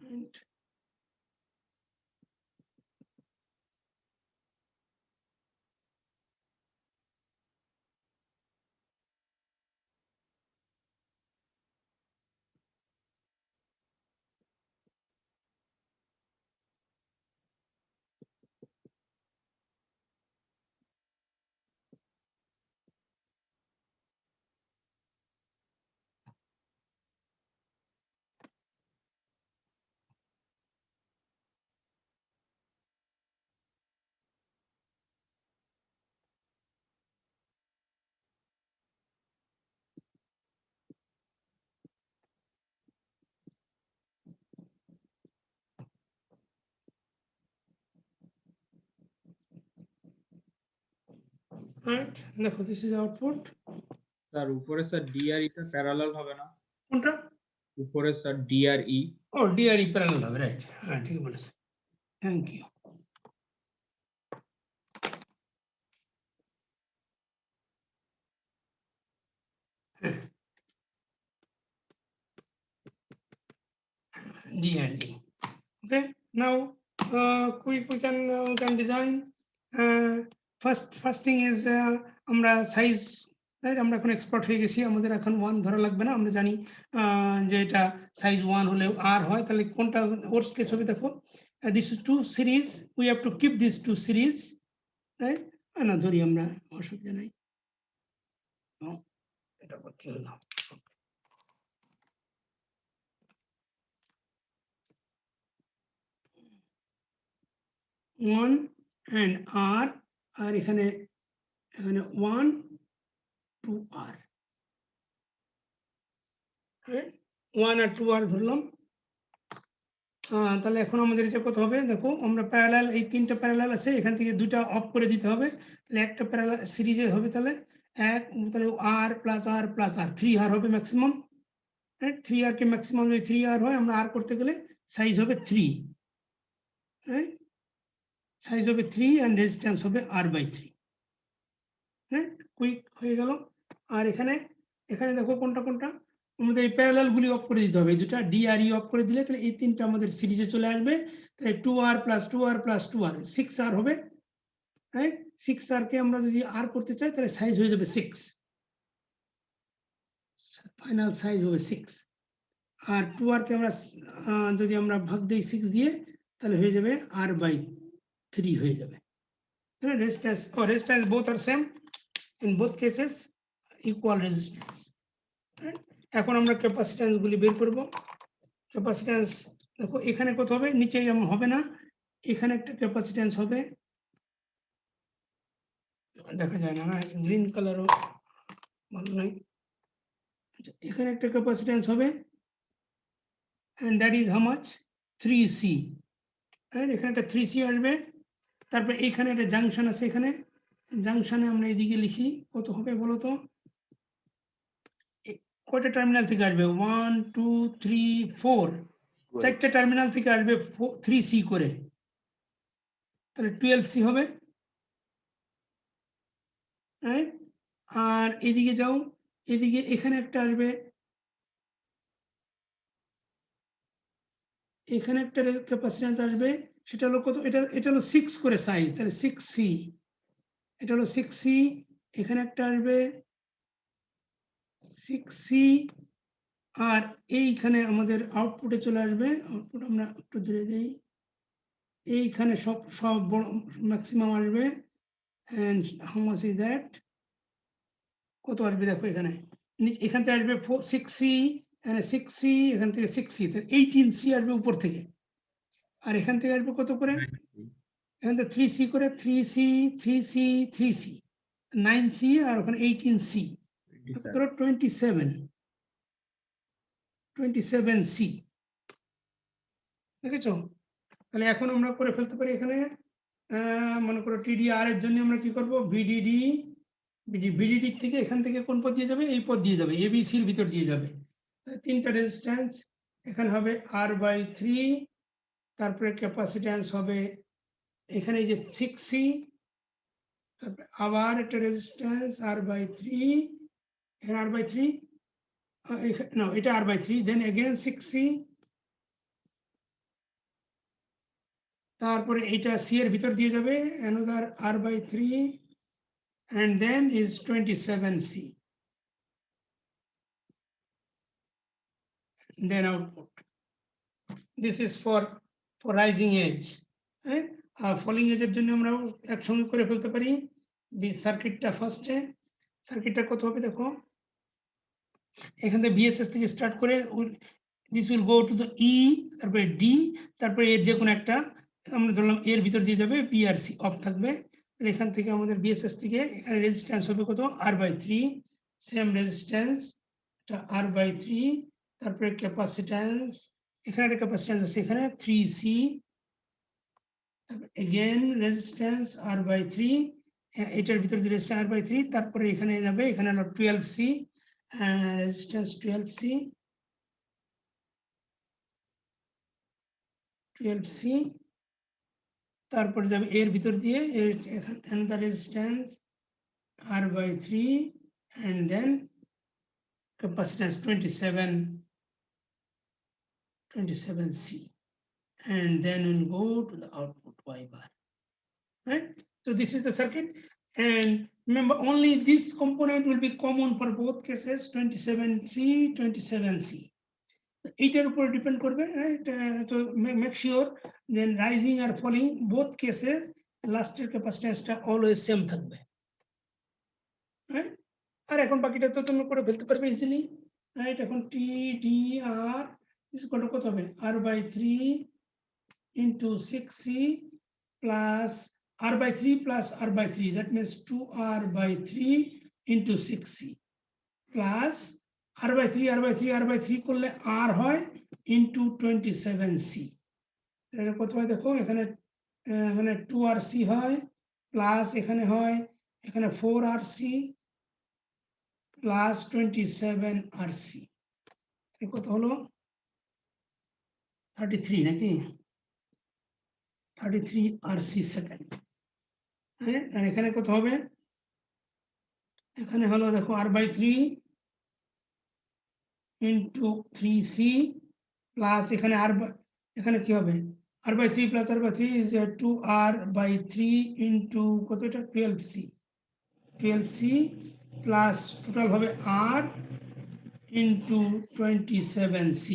Right. Right. দেখো, this is output. স্যার উপরে স্যার ডিআরই টা প্যারালাল হবে না? কোনটা? উপরে স্যার ডিআরই। ও, ডিআরই প্যারালাল হবে, রাইট? হ্যাঁ, ঠিক বলেছ, thank you. D&E. Okay, now we can design. First thing is আমরা সাইজ, রাইট? আমরা এখন এক্সপার্ট হয়ে গেছি, আমাদের এখন 1 ধরা লাগবে না, আমরা জানি যে এটা সাইজ 1 হলে আর হয়, তাহলে কোনটা ওয়ার্স্ট কেস হবে? দেখো, this is 2 series, we have to keep this 2 series, right? না ধরি আমরা, অসুবিধা নাই। এটা কি হলো? 1 and R, আর এখানে 1 2 R, 1 আর 2 R ধরলাম। তাহলে এখন আমাদের এটা কত হবে? দেখো, আমরা প্যারালাল, এই তিনটা প্যারালাল আছে, এখান থেকে দুইটা অফ করে দিতে হবে, তাহলে একটা প্যারালাল সিরিজে হবে, তাহলে তাহলে R plus R plus R, 3R হবে ম্যাক্সিমাম, রাইট? 3R কে ম্যাক্সিমাম যদি 3R হয়, আমরা R করতে গেলে সাইজ হবে 3, রাইট? সাইজ হবে 3 এন্ড রেজিস্ট্যান্স হবে R/3, রাইট? কুইক হয়ে গেল। আর এখানে দেখো কোনটা কোনটা আমাদের এই প্যারালাল গুলি অফ করে দিতে হবে, এই দুটো ডিআরই অফ করে দিলে তাহলে এই তিনটা আমাদের সিরিজে চলে আসবে, তাহলে 2R plus 2R plus 2R 6R হবে, রাইট 6R কে আমরা যদি আর করতে চাই তাহলে সাইজ হয়ে যাবে 6, ফাইনাল সাইজ হবে 6। আর 2R কে আমরা যদি আমরা ভাগ দেই 6 দিয়ে তাহলে হয়ে যাবে R/3 হয়ে যাবে। Resistance both are same in both cases, equal resistance. এখন আমরা ক্যাপাসিট্যান্স গুলি বের করব। ক্যাপাসিট্যান্স দেখো এখানে কত হবে, নিচে যেমন হবে না, এখানে একটা ক্যাপাসিট্যান্স হবে, দেখা যায় না, গ্রিন কালারও ভালো নাই, এখানে একটা ক্যাপাসিট্যান্স হবে and that is how much 3C, right এখানে একটা 3C আসবে। তারপরে এখানে একটা জাংশন আছে, এখানে জাংশনে আমরা এদিকে লিখি কত হবে বলো তো, কয়টা টার্মিনাল থেকে আসবে 1 2 3 4, চারটে টার্মিনাল থেকে আসবে 3C করে, তাহলে 12C হবে, রাইট। আর এদিকে যাও, এদিকে এখানে একটা আসবে, এখানে একটা ক্যাপাসিট্যান্স আসবে, সেটা হলো কত, এটা হলো 6 করে সাইজ, তাহলে 6C, এটা হলো 6C, এখানে একটা আসবে 6C, আর এইখানে আমাদের আউটপুটে চলে আসবে, আউটপুট আমরা একটু ধরে দেই, এইখানে সব বড় ম্যাক্সিমাম আসবে, and how much is that, কত আসবে দেখো এখানে, এখান থেকে আসবে 6C, এখানে 6C, এখান থেকে 6C, 18C আসবে উপর থেকে, আর এখান থেকে আসবে কত করে, এখান থেকে 3C করে, 3C 3C 3C 9C, আর ওখানে 18C, 27C, দেখেছো। তাহলে এখন আমরা করে ফেলতে পারি এখানে, মনে করো TDR এর জন্য আমরা কি করব, VDD থেকে এখান থেকে কোন পথ দিয়ে যাবে, এই পথ দিয়ে যাবে, ABC এর ভিতর দিয়ে যাবে, তিনটা রেজিস্ট্যান্স এখানে হবে R/3, তারপরে ক্যাপাসিট্যান্স হবে এখানে এই যে 6C, তারপরে আবার একটা রেজিস্ট্যান্স R/3, এখানে R/3, না এটা R/3, দেন এগেন 6C, তারপরে এটা C এর ভিতর দিয়ে যাবে another R/3, and then is 27C, then output. This is for rising edge, right? আর ফলিং এজের জন্য আমরা একসঙ্গে করে ফেলতে পারি। সার্কিটটা ফার্স্টে, সার্কিটটা কত হবে দেখো, এখান থেকে বিএসএস থেকে স্টার্ট করে this will go to the E, তারপরে ডি, তারপরে এর যে কোনো একটা আমরা ধরলাম এর ভিতর দিয়ে যাবে, পি আর সি অফ থাকবে। এখান থেকে আমাদের বিএসএস থেকে এখানে রেজিস্ট্যান্স হবে কত, R/3, সেম রেজিস্ট্যান্স এটা R/3, তারপরে ক্যাপাসিট্যান্স, এখানে একটা ক্যাপাসিট্যান্স আছে এখানে 3C, এগেন রেজিস্ট্যান্স R/3, এটার ভিতর দিয়ে রেজিস্ট্যান্স R/3, তারপরে এখানে যাবে, এখানে হলো 12C, রেজিস্ট্যান্স 12C, তারপরে যাবে এর ভিতর দিয়ে another resistance R/3, and then capacitance 27C, and then we'll go to the output Y bar, right? So this is the circuit, and remember only this component will be common for both cases, 27C 27C. এটার উপর depend করবে, right. তো make sure দেন rising আর falling both কেসে লাস্টের ক্যাপাসিট্যান্সটা always same থাকবে, right. আর এখন বাকিটা তো তুমি করে ফেলতে পারবে ইজিলি, রাইট। এখন TDR ইজ ইকুয়াল টু কত হবে, R/3 into 6C plus R/3 plus R/3, that means 2R/3 into 6C plus R/3 R/3 করলে R হয় into 27C, এটা কত হয় দেখো, এখানে 2RC হয়, প্লাস এখানে হয়, এখানে 4RC প্লাস 27RC, কত হলো 33 নাকি, 33RC সেকেন্ড, হ্যাঁ। আর এখানে কত হবে, এখানে হলো দেখো R/3 into 3C প্লাস এখানে এখানে কি হবে r by 3 plus r by 3 is 2r by 3 into কত এটা 12c plus total হবে r into 27c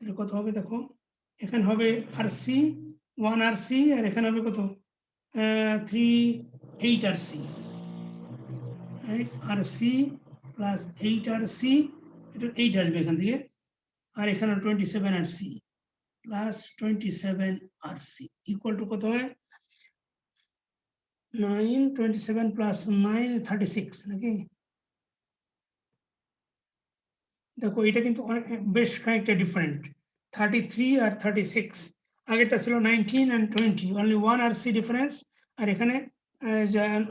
এটা কত হবে দেখো এখানে হবে rc 1 rc আর এখানে হবে কত 8 rc right rc plus 8 rc এটা 8 আসবে এখান থেকে আর এখানে 27 rc plus 27 rc equal to কত হয় 9 27 plus 9 36 নাকি দেখো এটা কিন্তু বেশ খানিকটা ডিফারেন্ট 33 আর 36 আগেরটা ছিল 19 and 20 only 1 rc ডিফারেন্স আর এখানে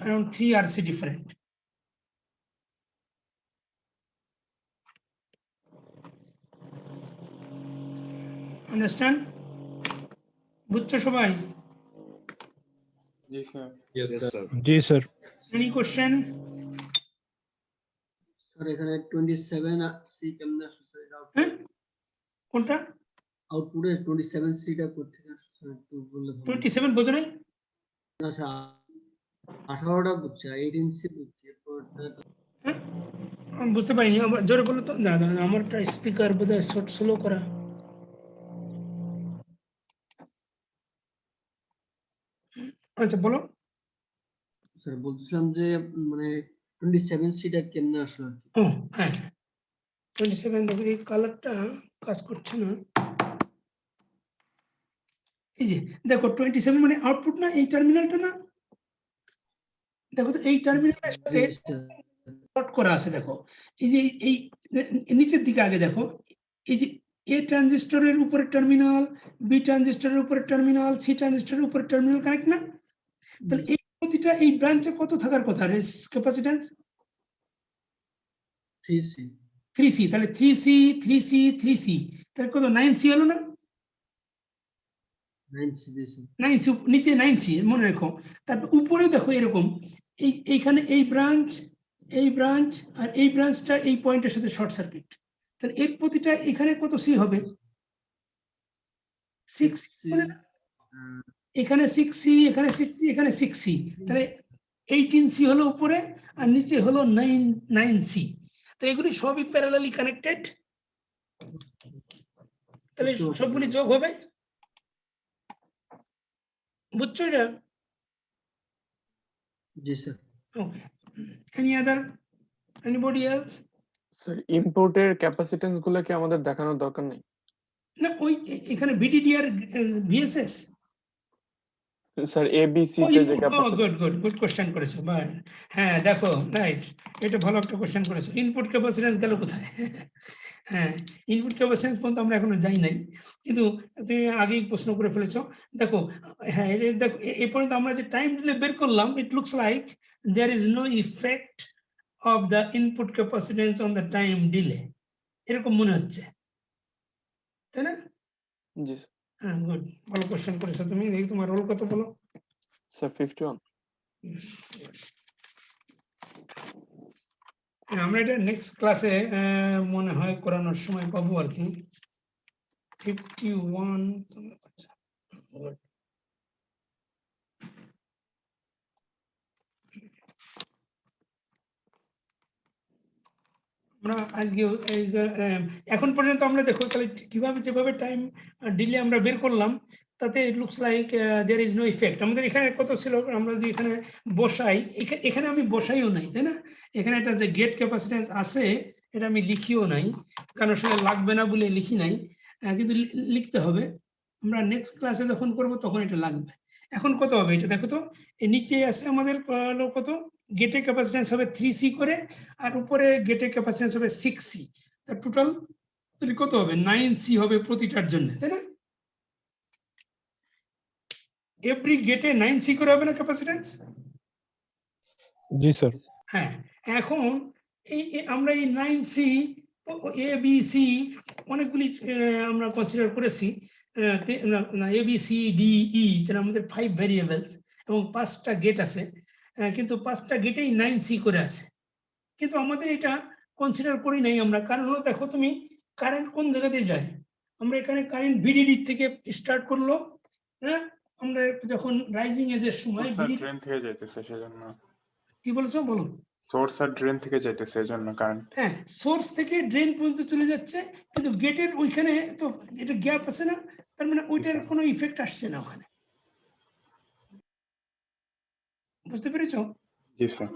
around 3 rc ডিফারেন্ট আন্ডারস্ট্যান্ড বুঝছো সবাই জি sir Yes, Yes, sir. sir. জি স্যার এনি কোশ্চেন স্যার এখানে 27 সি কেমনে আসছে স্যার এটা হ্যাঁ কোনটা আউটপুটে 27 সিটা করতে আসছে স্যার একটু বললে ভালো হতো। 27 বোঝো নাই না স্যার 18টা বুঝছে 18 সি বুঝছে এরপরটা হ্যাঁ আমি বুঝতে পারিনি আবার জোরে বলো তো দাদা আমারটা স্পিকার বোধহয় শর্ট স্লো করা আচ্ছা বলো স্যার বলছিলাম যে মানে 27 সিটা কেমনে আসলো আর কি ও হ্যাঁ 27 দেখো এই কালারটা কাজ করছে না এই যে দেখো 27 মানে আউটপুট না এই টার্মিনালটা না দেখো তো এই টার্মিনালের সাথে জি স্যার শর্ট করা আছে দেখো এই যে এই নিচের দিকে আগে দেখো এই যে এ ট্রানজিস্টরের উপরের টার্মিনাল বি ট্রানজিস্টরের উপরের টার্মিনাল সি ট্রানজিস্টরের উপরের টার্মিনাল কানেক্ট না তাহলে এই প্রতিটা এই ব্রাঞ্চে কত থাকার কথা ক্যাপাসিট্যান্স 3 সি 3c তাহলে 3c 3c 3c তাহলে কত 9c হলো না 9 সি জি স্যার 9c নিচে 9c মনে রাখো তারপর উপরে দেখো এরকম এইখানে এই ব্রাঞ্চ আর এই ব্রাঞ্চটা এই পয়েন্টের সাথে শর্ট সার্কিট তাহলে এর প্রতিটা এখানে কত সি হবে 6 সি এখানে 6c এখানে 6c এখানে 6c তাহলে 18c হলো উপরে আর নিচে হলো 9c তো এগুলি সবই প্যারালালি কানেক্টেড তাহলে সবগুলি যোগ হবে বুঝছো এটা জি sir okay any other anybody else sir ইনপুটের ক্যাপাসিট্যান্স গুলো কি আমাদের দেখানোর দরকার নেই না ওই এখানে ভিডিডি আর ভিএসএস স্যার এবিসি তে যে ক্যাপাসিট্যান্স গুড কোশ্চেন করেছো বাট হ্যাঁ দেখো রাইট এটা ভালো একটা কোশ্চেন করেছো ইনপুট ক্যাপাসিট্যান্স গেল কোথায় হ্যাঁ ইনপুট ক্যাপাসিট্যান্স পর্যন্ত আমরা এখনো যাই নাই কিন্তু তুমি আগেই প্রশ্ন করে ফেলেছো দেখো হ্যাঁ দেখো এই পর্যন্ত আমরা যে টাইম ডিলে বের করলাম it looks like there is no effect of the input capacitance on the time delay এরকম মনে হচ্ছে তাই না জি হ্যাঁ গুড ভালো কোশ্চেন করেছো তুমি দেখি তোমার রোল কত বলো স্যার 51 আমরা এটা নেক্সট ক্লাসে মনে হয় করানোর সময় পাবো আর কি 51 আচ্ছা good. আমরা আজকে এখন পর্যন্ত আমরা দেখো তাহলে কিভাবে যেভাবে টাইম ডিলে আমরা বের করলাম তাতে it looks like there is no effect আমাদের এখানে কত ছিল আমরা যদি এখানে বসাই এখানে আমি বসাইও নাই তাই না এখানে একটা যে গেট ক্যাপাসিট্যান্স আছে এটা আমি লিখিও নাই কারণ আসলে লাগবে না বলে লিখি নাই কিন্তু লিখতে হবে আমরা নেক্সট ক্লাসে যখন করব তখন এটা লাগবে এখন কত হবে এটা দেখো তো এই নিচে আছে আমাদের কত গেটের ক্যাপাসিট্যান্স হবে 3c করে আর উপরে গেটের ক্যাপাসিট্যান্স হবে 6c তার টোটাল কত হবে 9c হবে প্রতিটার জন্য তাই না এভরি গেটে 9c করে হবে না ক্যাপাসিট্যান্স জি স্যার হ্যাঁ এখন আমরা এই 9c এ বি সি অনেকগুলি আমরা কনসিডার করেছি A B C D E যেটা আমাদের 5 ভেরিয়েবলস এবং 5টা গেট আছে কিন্তু 5টা গেটেই 9c করে আছে কিন্তু আমাদের এটা কনসিডার করি নাই আমরা কারণ হলো দেখো তুমি কারেন্ট কোন জায়গা দিয়ে যায় আমরা এখানে কারেন্ট ভিডিডি থেকে স্টার্ট করলো, হ্যাঁ, আমরা যখন রাইজিং এজের সময় ড্রেন থেকে যাইতেছে সেজন্য। কি বলছো বলো? সোর্স আর ড্রেন থেকে যাইতেছে এজন্য কারেন্ট। হ্যাঁ, সোর্স থেকে ড্রেন পর্যন্ত চলে যাচ্ছে, কিন্তু গেটের ওইখানে তো এটা গ্যাপ আছে না, তার মানে ওইটার কোনো ইফেক্ট আসছে না ওখানে। বুঝতে পেরেছো? জি স্যার।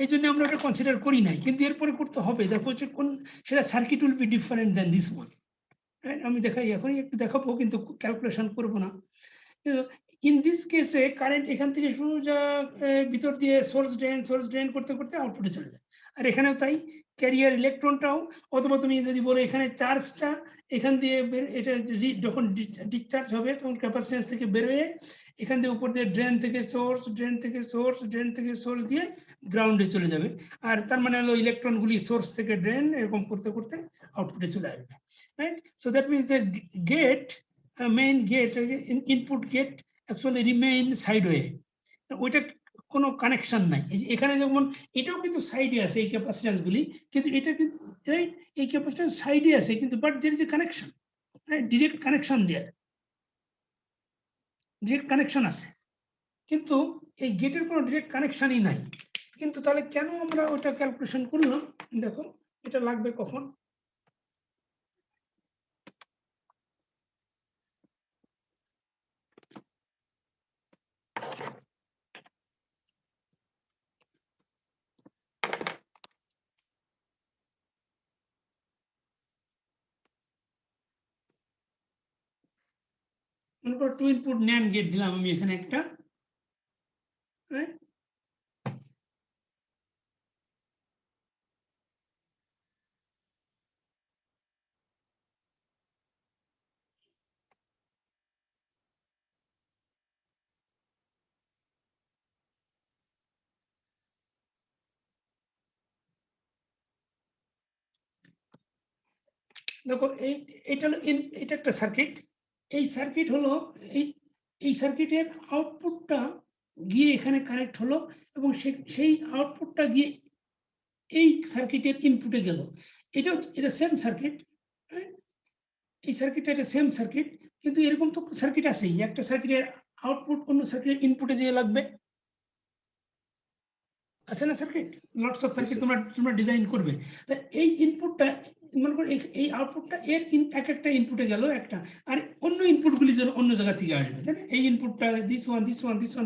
এই জন্য আমরা ওটা কনসিডার করি নাই, কিন্তু এরপরে করতে হবে। দেখো হচ্ছে কোন সেটা circuit will be different than this one. আমি দেখাই, এখনই একটু দেখাবো, কিন্তু ক্যালকুলেশন করবো না। ইন দিস কেসে কারেন্ট এখান থেকে শুরু যা ভিতর দিয়ে সোর্স ড্রেন করতে করতে আউটপুটে চলে যায়। আর এখানেও তাই, ক্যারিয়ার ইলেকট্রনটাও, অথবা তুমি যদি বলো এখানে চার্জটা এখান দিয়ে এটা যখন ডিসচার্জ হবে তখন ক্যাপাসিট্যান্স থেকে বেরোয় এখান দিয়ে উপর দিয়ে ড্রেন থেকে সোর্স দিয়ে গ্রাউন্ডে চলে যাবে। আর তার মানে হলো ইলেকট্রনগুলি সোর্স থেকে ড্রেন এরকম করতে করতে আউটপুটে চলে আসবে, right? So that means the gate, main gate, input gate actually remain sideway, ওইটা কোনো কানেকশন নাই। এখানে যেমন এটাও কিন্তু সাইডে আছে এই ক্যাপাসিট্যান্স গুলি, কিন্তু এটা কিন্তু রাইট, এই ক্যাপাসিট্যান্স সাইডে আছে, কিন্তু but there is a connection, right? Direct connection there, direct connection আছে, কিন্তু এই গেটের কোনো ডিরেক্ট কানেকশনই নাই। কিন্তু তাহলে কেন আমরা ওটা ক্যালকুলেশন করলাম? দেখো এটা লাগবে কখন, মনে করো 2 ইনপুট NAND গেট দিলাম আমি এখানে একটা, দেখো এটা একটা সার্কিট। এই সার্কিট হলো এই সার্কিটের আউটপুটটা গিয়ে এখানে কানেক্ট হলো, এবং সেই আউটপুটটা গিয়ে এই সার্কিটের ইনপুটে গেল। এটা সেম সার্কিট, এই সার্কিটটা এটা সেম সার্কিট, কিন্তু এরকম তো সার্কিট আছেই, একটা সার্কিটের আউটপুট অন্য সার্কিটের ইনপুটে যেয়ে লাগবে, আছে না সার্কিট? লটস অফ সার্কিট তোমরা ডিজাইন করবে। তা এই ইনপুটটা মনে করো এই আউটপুটটা এর এক একটা ইনপুটে গেল একটা, আর অন্য ইনপুটগুলি যেন অন্য জায়গা থেকে আসবে, তাই না? এই ইনপুটটা this one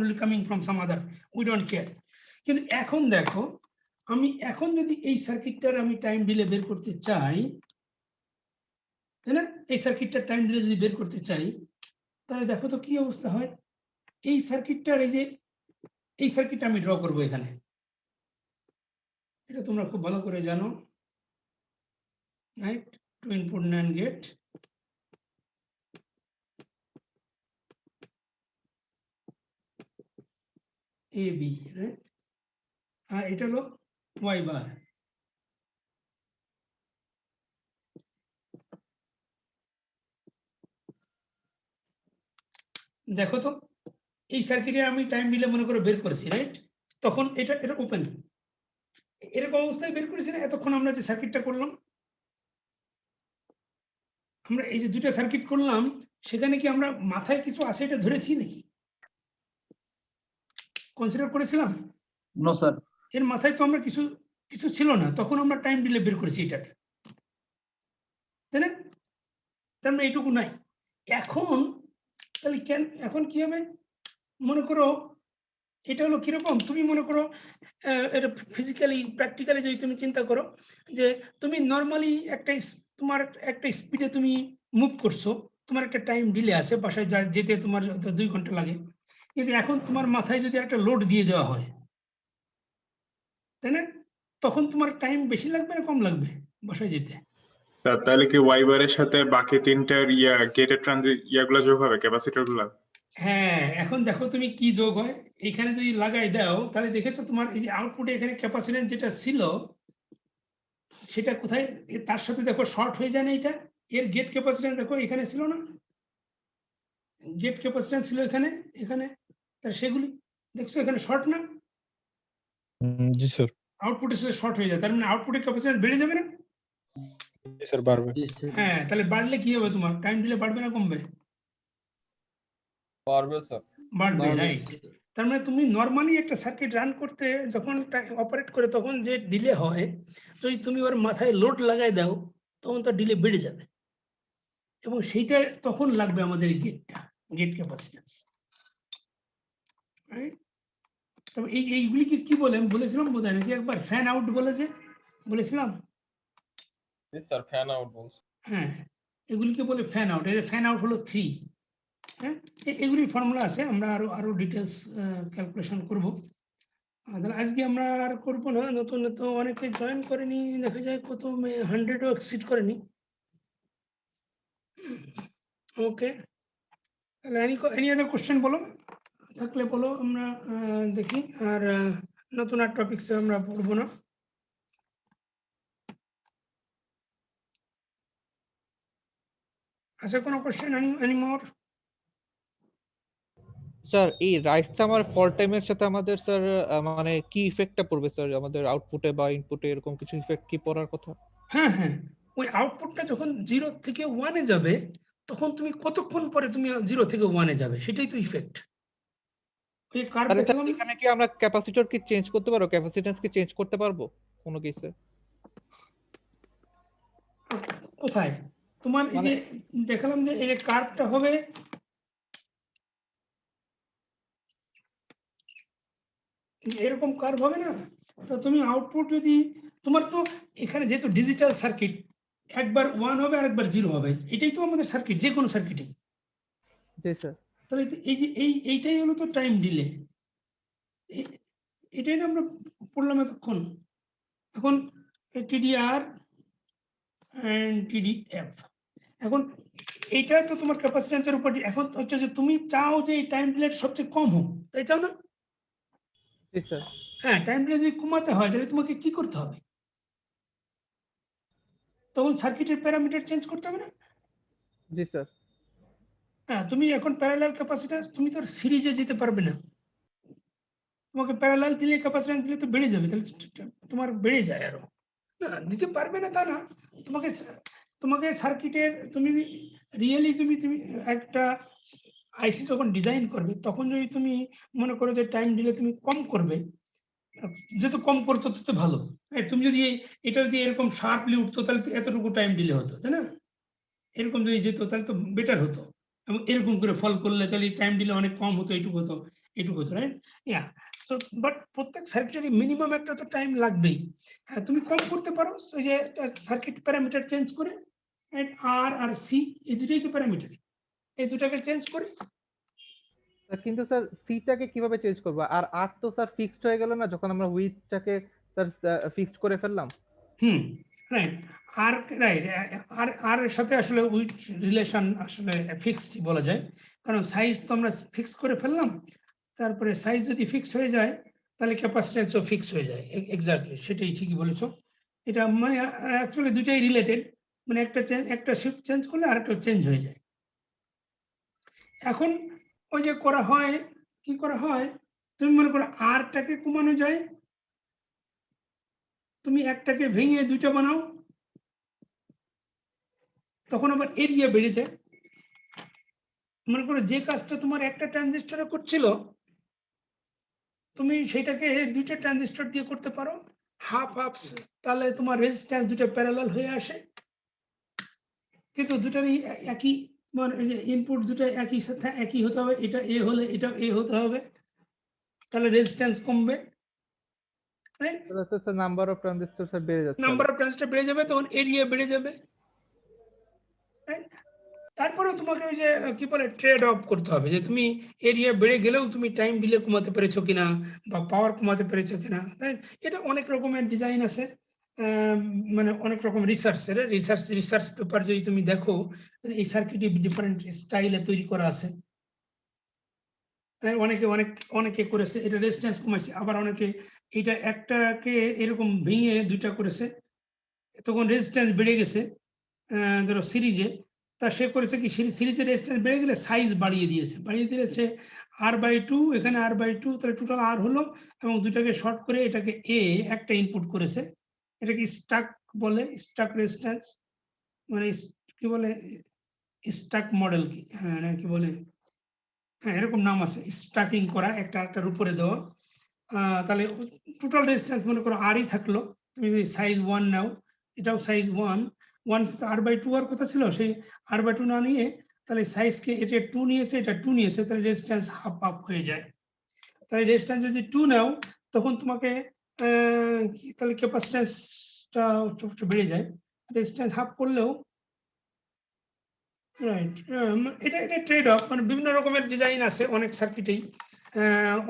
will coming from some other, we don't care. কিন্তু এখন দেখো, আমি এখন যদি এই সার্কিটটার আমি টাইম ডিলে বের করতে চাই, তাই না? এই সার্কিটটার টাইম ডিলে যদি বের করতে চাই, তাহলে দেখো তো কি অবস্থা হয়। এই সার্কিটটার এই সার্কিটটা আমি ড্র করবো এখানে, এটা তোমরা খুব ভালো করে জানো, right? 2 input NAND gate, A B, right? আর এটা হলো ওয়াই বার। দেখো তো এই সার্কিটে আমি টাইম ডিলে মনে করে বের করেছি, রাইট? তখন এটা ওপেন, এরকম অবস্থায় বের করেছি না? এতক্ষণ আমরা যে সার্কিটটা করলাম, আমরা এই যে দুটো সার্কিট করলাম, সেখানে কি আমরা মাথায় কিছু আছে এটা ধরেছি নাকি, কনসিডার করেছিলাম? No sir. এর মাথায় তো আমরা কিছু ছিল না, তখন আমরা টাইম ডিলে বের করেছি এটার, তাই না? তার মানে এইটুকু নাই। এখন তাহলে এখন কি হবে? মনে করো এটা হলো কিরকম, তুমি মনে করো এটা ফিজিক্যালি প্র্যাকটিক্যালি যদি তুমি চিন্তা করো, যে তুমি নর্মালি তোমার একটা স্পিডে তুমি মুভ করছো, তোমার একটা টাইম ডিলে আছে, বাসায় যেতে তোমার 2 ঘন্টা লাগে, কিন্তু এখন তোমার মাথায় যদি একটা লোড দিয়ে দেওয়া হয়, তাই না? তখন তোমার টাইম বেশি লাগবে না কম লাগবে বাসায় যেতে? স্যার তাহলে কি ওয়াইবারের সাথে বাকি তিনটার গেটের ইয়াগুলো যোগ হবে, ক্যাপাসিটর গুলা? হ্যাঁ, এখন দেখো তুমি কি যোগ হয় এখানে যদি লাগাই দাও, তাহলে দেখেছো তোমার এই যে আউটপুটে এখানে ক্যাপাসিট্যান্স যেটা ছিল সেটা কোথায়, তার সাথে দেখো শর্ট হয়ে যায় না? এটা এর গেট ক্যাপাসিট্যান্স দেখো এখানে ছিল না, গেট ক্যাপাসিট্যান্স ছিল এখানে, তাহলে সেগুলি দেখছো এখানে শর্ট না? জি স্যার। আউটপুটের সাথে শর্ট হয়ে যায়, তার মানে আউটপুটের ক্যাপাসিট্যান্স বেড়ে যাবে না? স্যার বাড়বে। জি স্যার। হ্যাঁ, তাহলে বাড়লে কি হবে, তোমার টাইম ডিলে বাড়বে না কমবে? পারবে স্যার। বাড়বে, বাড়বে রাইট। স্যার। তার মানে তুমি নর্মালি একটা সার্কিট রান করতে যখন অপারেট করে তখন যে ডিলে হয়, যদি তুমি ওর মাথায় লোড লাগাই দাও তখন তো ডিলে বেড়ে যাবে, এবং সেইটা তখন লাগবে আমাদের গেট ক্যাপাসিটেন্স। তবে এইগুলিকে কি বলে আমি বলেছিলাম বোধহয় নাকি একবার, ফ্যান আউট বলেছিলাম। জি স্যার, ফ্যান আউট বলছি। হ্যাঁ, এগুলিকে বলে ফ্যান আউট। এই ফ্যান আউট হলো 3। হ্যাঁ, এগুলির ফর্মুলা আছে, আমরা আরো ডিটেলস ক্যালকুলেশন করব। তাহলে আজকে আমরা আর করবো না, নতুন তো অনেকে জয়েন করেনি, দেখা যায় কত 100ও এক্সিড করেনি। ওকে, তাহলে এনি আদার কোশ্চেন বলো, থাকলে বলো, আমরা দেখি। আর নতুন আর টপিকস আমরা পড়বো না। আছে কোনো কোশ্চেন এনি মোর? স্যার এই রাইট সামার ফল টাইমের সাথে আমাদের স্যার মানে কি ইফেক্টটা পড়বে স্যার আমাদের আউটপুটে বা ইনপুটে, এরকম কিছু ইফেক্ট কি পড়ার কথা? হ্যাঁ হ্যাঁ, ওই আউটপুটটা যখন 0 থেকে 1 এ যাবে তখন তুমি কতক্ষণ পরে তুমি 0 থেকে 1 এ যাবে, সেটাই তো ইফেক্ট। ওই কার্ভ তাহলে স্যার দেখালাম, এখানে কি আমরা ক্যাপাসিটর কি চেঞ্জ করতে পারবো, ক্যাপাসিট্যান্স কি চেঞ্জ করতে পারবো কোনো কেসে? কোথায় তোমার এই যে দেখালাম যে এই কার্ভটা হবে, এরকম কার্ভ হবে না? তো তুমি আউটপুট যদি তোমার তো এখানে যেহেতু ডিজিটাল সার্কিট, একবার 1 হবে আর একবার 0 হবে, এটাই তো আমাদের সার্কিট, যে কোনো সার্কিটে। জি স্যার। তাহলে এই যে এইটাই হলো তো টাইম ডিলে, এটাই না আমরা পড়লাম এতক্ষণ। এখন টিডিআর এন্ড টিডিএফ, এখন এইটা তো তোমার ক্যাপাসিট্যান্সের উপর। এখন হচ্ছে যে তুমি চাও যে এই টাইম ডিলেটা সবচেয়ে কম হোক, তাই চাও না? জি স্যার। হ্যাঁ, টাইম ডিলে যদি কমাতে হয় তাহলে তোমাকে কি করতে হবে? তখন সার্কিটের প্যারামিটার চেঞ্জ করতে হবে না? জি স্যার। হ্যাঁ, তুমি এখন প্যারালাল ক্যাপাসিট্যান্স, তুমি তো সিরিজে যেতে পারবে না। তোমাকে প্যারালাল দিলে ক্যাপাসিট্যান্স দিলে তো বেড়ে যাবে, তাহলে তোমার বেড়ে যায় আরো। না, দিতে পারবে না তা না, তোমাকে সার্কিটের তুমি রিয়েলি তুমি একটা আইসি যখন ডিজাইন করবে তখন যদি তুমি মনে করো যে টাইম ডিলে তুমি কম করবে, যেহেতু কম করতো তত ভালো। তুমি যদি এটা যদি এরকম শার্পলি উঠতো তাহলে তো এতটুকু টাইম ডিলে হতো, তাই না? এরকম যদি যেত তাহলে তো বেটার হতো, এবং এরকম করে ফল করলে তাহলে টাইম ডিলে অনেক কম হতো, এইটুকু হতো, রাইট? ইয়া, সো বাট প্রত্যেক সার্কিটেরই মিনিমাম একটা তো টাইম লাগবেই। হ্যাঁ, তুমি কম করতে পারো ওই যে সার্কিট প্যারামিটার চেঞ্জ করে, আর আর সি, এই দুটোই তো প্যারামিটার, এই দুটাকে চেঞ্জ করে। কিন্তু স্যার সিটাকে কিভাবে চেঞ্জ করবো? আর আর তো স্যার ফিক্সড হয়ে গেল না যখন আমরা উইথটাকে স্যার ফিক্সড করে ফেললাম। রাইট, আর রাইট, আর এর সাথে আসলে উইথ রিলেশন আসলে ফিক্স বলা যায়, কারণ সাইজ তো আমরা ফিক্স করে ফেললাম। তারপরে সাইজ যদি ফিক্স হয়ে যায় তাহলে ক্যাপাসিট্যান্সও ফিক্স হয়ে যায়। এক্স্যাক্টলি, সেটাই ঠিকই বলেছো। এটা মানে অ্যাকচুয়ালি দুটাই রিলেটেড, মানে একটা শিফট চেঞ্জ করলে আরেকটা চেঞ্জ হয়ে যায়। এখন ওই যে করা হয়, কি করা হয়, তুমি মনে করো আরটাকে কমানো যায়, তুমি একটাকে ভেঙে দুইটা বানাও, তখন আবার এরিয়া বেড়ে যায়। মনে করো যে কাজটা তোমার একটা ট্রানজিস্টরে করছিল, তুমি সেটাকে দুইটা ট্রানজিস্টর দিয়ে করতে পারো, হাফ হাফ, তাহলে তোমার রেজিস্ট্যান্স দুটো প্যারালাল হয়ে আসে, কিন্তু দুটারই একই, মানে ইনপুট দুটো একই সাথে একই হতে হবে, এটা এ হলে এটা এ হতে হবে, তাহলে রেজিস্ট্যান্স কমবে, নাম্বার অফ ট্রানজিস্টর স্যার বেড়ে যাচ্ছে, নাম্বার অফ ট্রানজিস্টর বেড়ে যাবে, তখন এরিয়া বেড়ে যাবে। তারপরেও তোমাকে ওই যে কি বলে ট্রেড অফ করতে হবে, যে তুমি এরিয়া বেড়ে গেলেও তুমি টাইম ডিলে কমাতে পেরেছো কিনা বা পাওয়ার কমাতে পেরেছো কিনা। এটা অনেক রকমের ডিজাইন আছে, মানে অনেক রকম রিসার্চ পেপার যদি তুমি দেখো, এই সার্কিট ডিফারেন্ট স্টাইলে তৈরি করা আছে। অনেকে করেছে এটা রেজিস্ট্যান্স কমাইছে, আবার অনেকে এটা একটাকে এরকম ভেঙে দুইটা করেছে, তখন রেজিস্ট্যান্স বেড়ে গেছে। ধরো সিরিজে, তা সে করেছে কি, সিরিজের রেজিস্ট্যান্স বেড়ে গেলে সাইজ বাড়িয়ে দিয়েছে R/2, এখানে R/2, তাহলে টোটাল আর হলো, এবং দুটাকে শর্ট করে এটাকে একটা ইনপুট করেছে, এটাকে স্টাক বলে, স্টাক রেজিস্ট্যান্স। মানে কি বলে স্টাক মডেল, কি হ্যাঁ না কি বলে, হ্যাঁ এরকম নাম আছে, স্টাকিং করা একটা একটার উপরে দেওয়া। তাহলে টোটাল রেজিস্ট্যান্স মনে করো আরই থাকলো, তুমি যদি সাইজ 1 নাও, এটাও সাইজ 1 R/2 আর কথা ছিল, সেই R/2 না নিয়ে তাহলে সাইজকে এটা 2 নিয়েছে, এটা 2 নিয়েছে, তাহলে রেজিস্ট্যান্স হাফ হাফ হয়ে যায়। তাহলে রেজিস্ট্যান্স যদি 2 নাও তখন তোমাকে তাহলে ক্যাপাসিট্যান্সটা একটু বেড়ে যায়, রেজিস্ট্যান্স হাফ করলেও রাইট। এটা এটা ট্রেড অফ, মানে বিভিন্ন রকমের ডিজাইন আছে অনেক সার্কিটেই,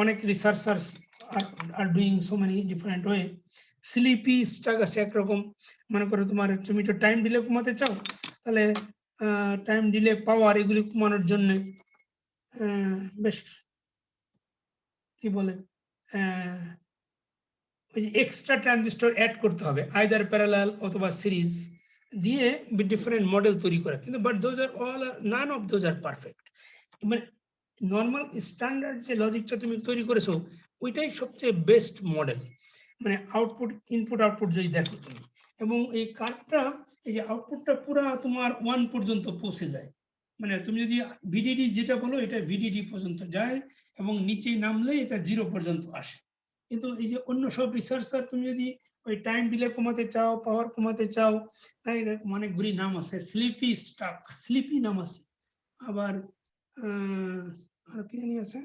অনেক researchers are doing so many different way. স্লিপি স্টাক আছে একরকম, মনে করো তোমার তুমি তো টাইম ডিলে কমাতে চাও, তাহলে টাইম ডিলে পাওয়ার এগুলি কমানোর জন্য বেশ কি বলে ওই যে এক্সট্রা ট্রানজিস্টর অ্যাড করতে হবে, আইদার প্যারালাল অথবা সিরিজ দিয়ে ডিফারেন্ট মডেল তৈরি করা, কিন্তু but those are all, naan of those are perfect. মানে নর্মাল স্ট্যান্ডার্ড যে লজিকটা তুমি তৈরি করেছো ওইটাই সবচেয়ে বেস্ট মডেল, মানে আউটপুট ইনপুট আউটপুট যদি দেখো তুমি, এবং এই কার্ভটা এই যে আউটপুটটা পুরা তোমার 1 পর্যন্ত পৌঁছে যায়, মানে তুমি যদি ভিডিডি যেটা বলো এটা ভিডিডি পর্যন্ত যায় এবং নিচে নামলে এটা 0 পর্যন্ত আসে। কিন্তু এই যে অন্য সব রিসার্চার তুমি যদি ওই টাইম ডিলে কমাতে চাও, পাওয়ার কমাতে চাও, তাই এরকম অনেকগুলি নাম আছে, স্লিপি স্টাক, স্লিপি নাম আছে, আবার আর কি জানি আছে,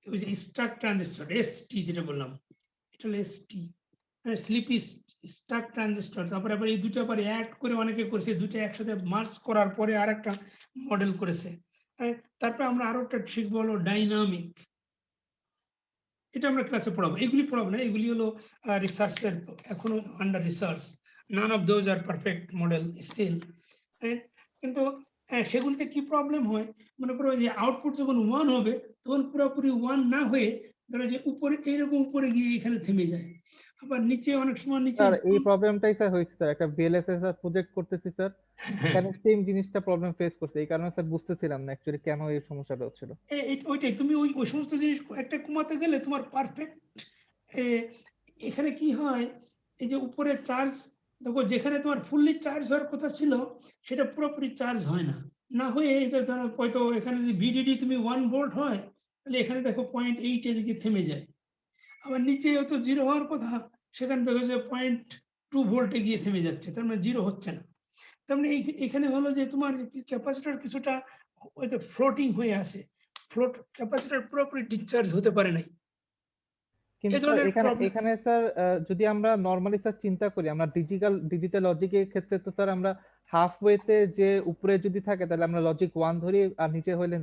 ওই যে স্টাক ট্রানজিস্টর এসটি যেটা বললাম, এটা হলো এসটি, স্লিপি স্টাক ট্রানজিস্টর। তারপরে আবার এই দুটো আবার অ্যাড করে অনেকে করেছে, দুটো একসাথে মার্জ করার পরে আর একটা মডেল করেছে। তারপরে আমরা আরো একটা শিখবো হলো ডাইনামিক, এটা আমরা ক্লাসে পড়াবো, এগুলি পড়াবো না, এগুলি হলো রিসার্চের এখনো under research, none of those are perfect model still. কিন্তু সেগুলিতে কি প্রবলেম হয়, মনে করো যে আউটপুট যখন 1 হবে তখন পুরোপুরি 1 না হয়ে ধরো যে উপরে এইরকম উপরে গিয়ে এখানে থেমে যায়, আবার নিচে অনেক সময় নিচে স্যার এই প্রবলেমটাই স্যার হয়েছে স্যার, একটা VLSI স্যার প্রজেক্ট করতেছি স্যার, এখানে সেম জিনিসটা প্রবলেম ফেস করছে, এই কারণে স্যার বুঝতেছিলাম না অ্যাকচুয়ালি কেন এই সমস্যাটা হচ্ছিল। ওইটাই তুমি ওই ওই সমস্ত জিনিস একটা কমাতে গেলে তোমার পারফেক্ট, এখানে কি হয়, এই যে উপরে চার্জ দেখো যেখানে তোমার ফুললি চার্জ হওয়ার কথা ছিল সেটা পুরোপুরি চার্জ হয় না, না হয়ে এই যে ধরো হয়তো এখানে যদি ভিডিডি তুমি 1 ভোল্ট হয় তাহলে এখানে দেখো 0.8 এদিকে থেমে যায়, আবার নিচে হয়তো 0 হওয়ার কথা সেখানে দেখো যে 0.2 ভোল্টে গিয়ে থেমে যাচ্ছে, তার মানে 0 হচ্ছে না। তার মানে এখানে হলো যে তোমার ক্যাপাসিটর কিছুটা হয়তো ফ্লোটিং হয়ে আছে, ফ্লোট ক্যাপাসিটর পুরোপুরি ডিসচার্জ হতে পারে নাই, কিন্তু এই স্যার ধরনের এখানে প্রবলেম। এখানে স্যার যদি আমরা নর্মালি স্যার চিন্তা করি, আমরা ডিজিটাল লজিকের ক্ষেত্রে তো স্যার আমরা হাফ ওয়েতে যে উপরে যদি থাকে তাহলে আমরা লজিক 1 ধরি, আর নিচে হইলে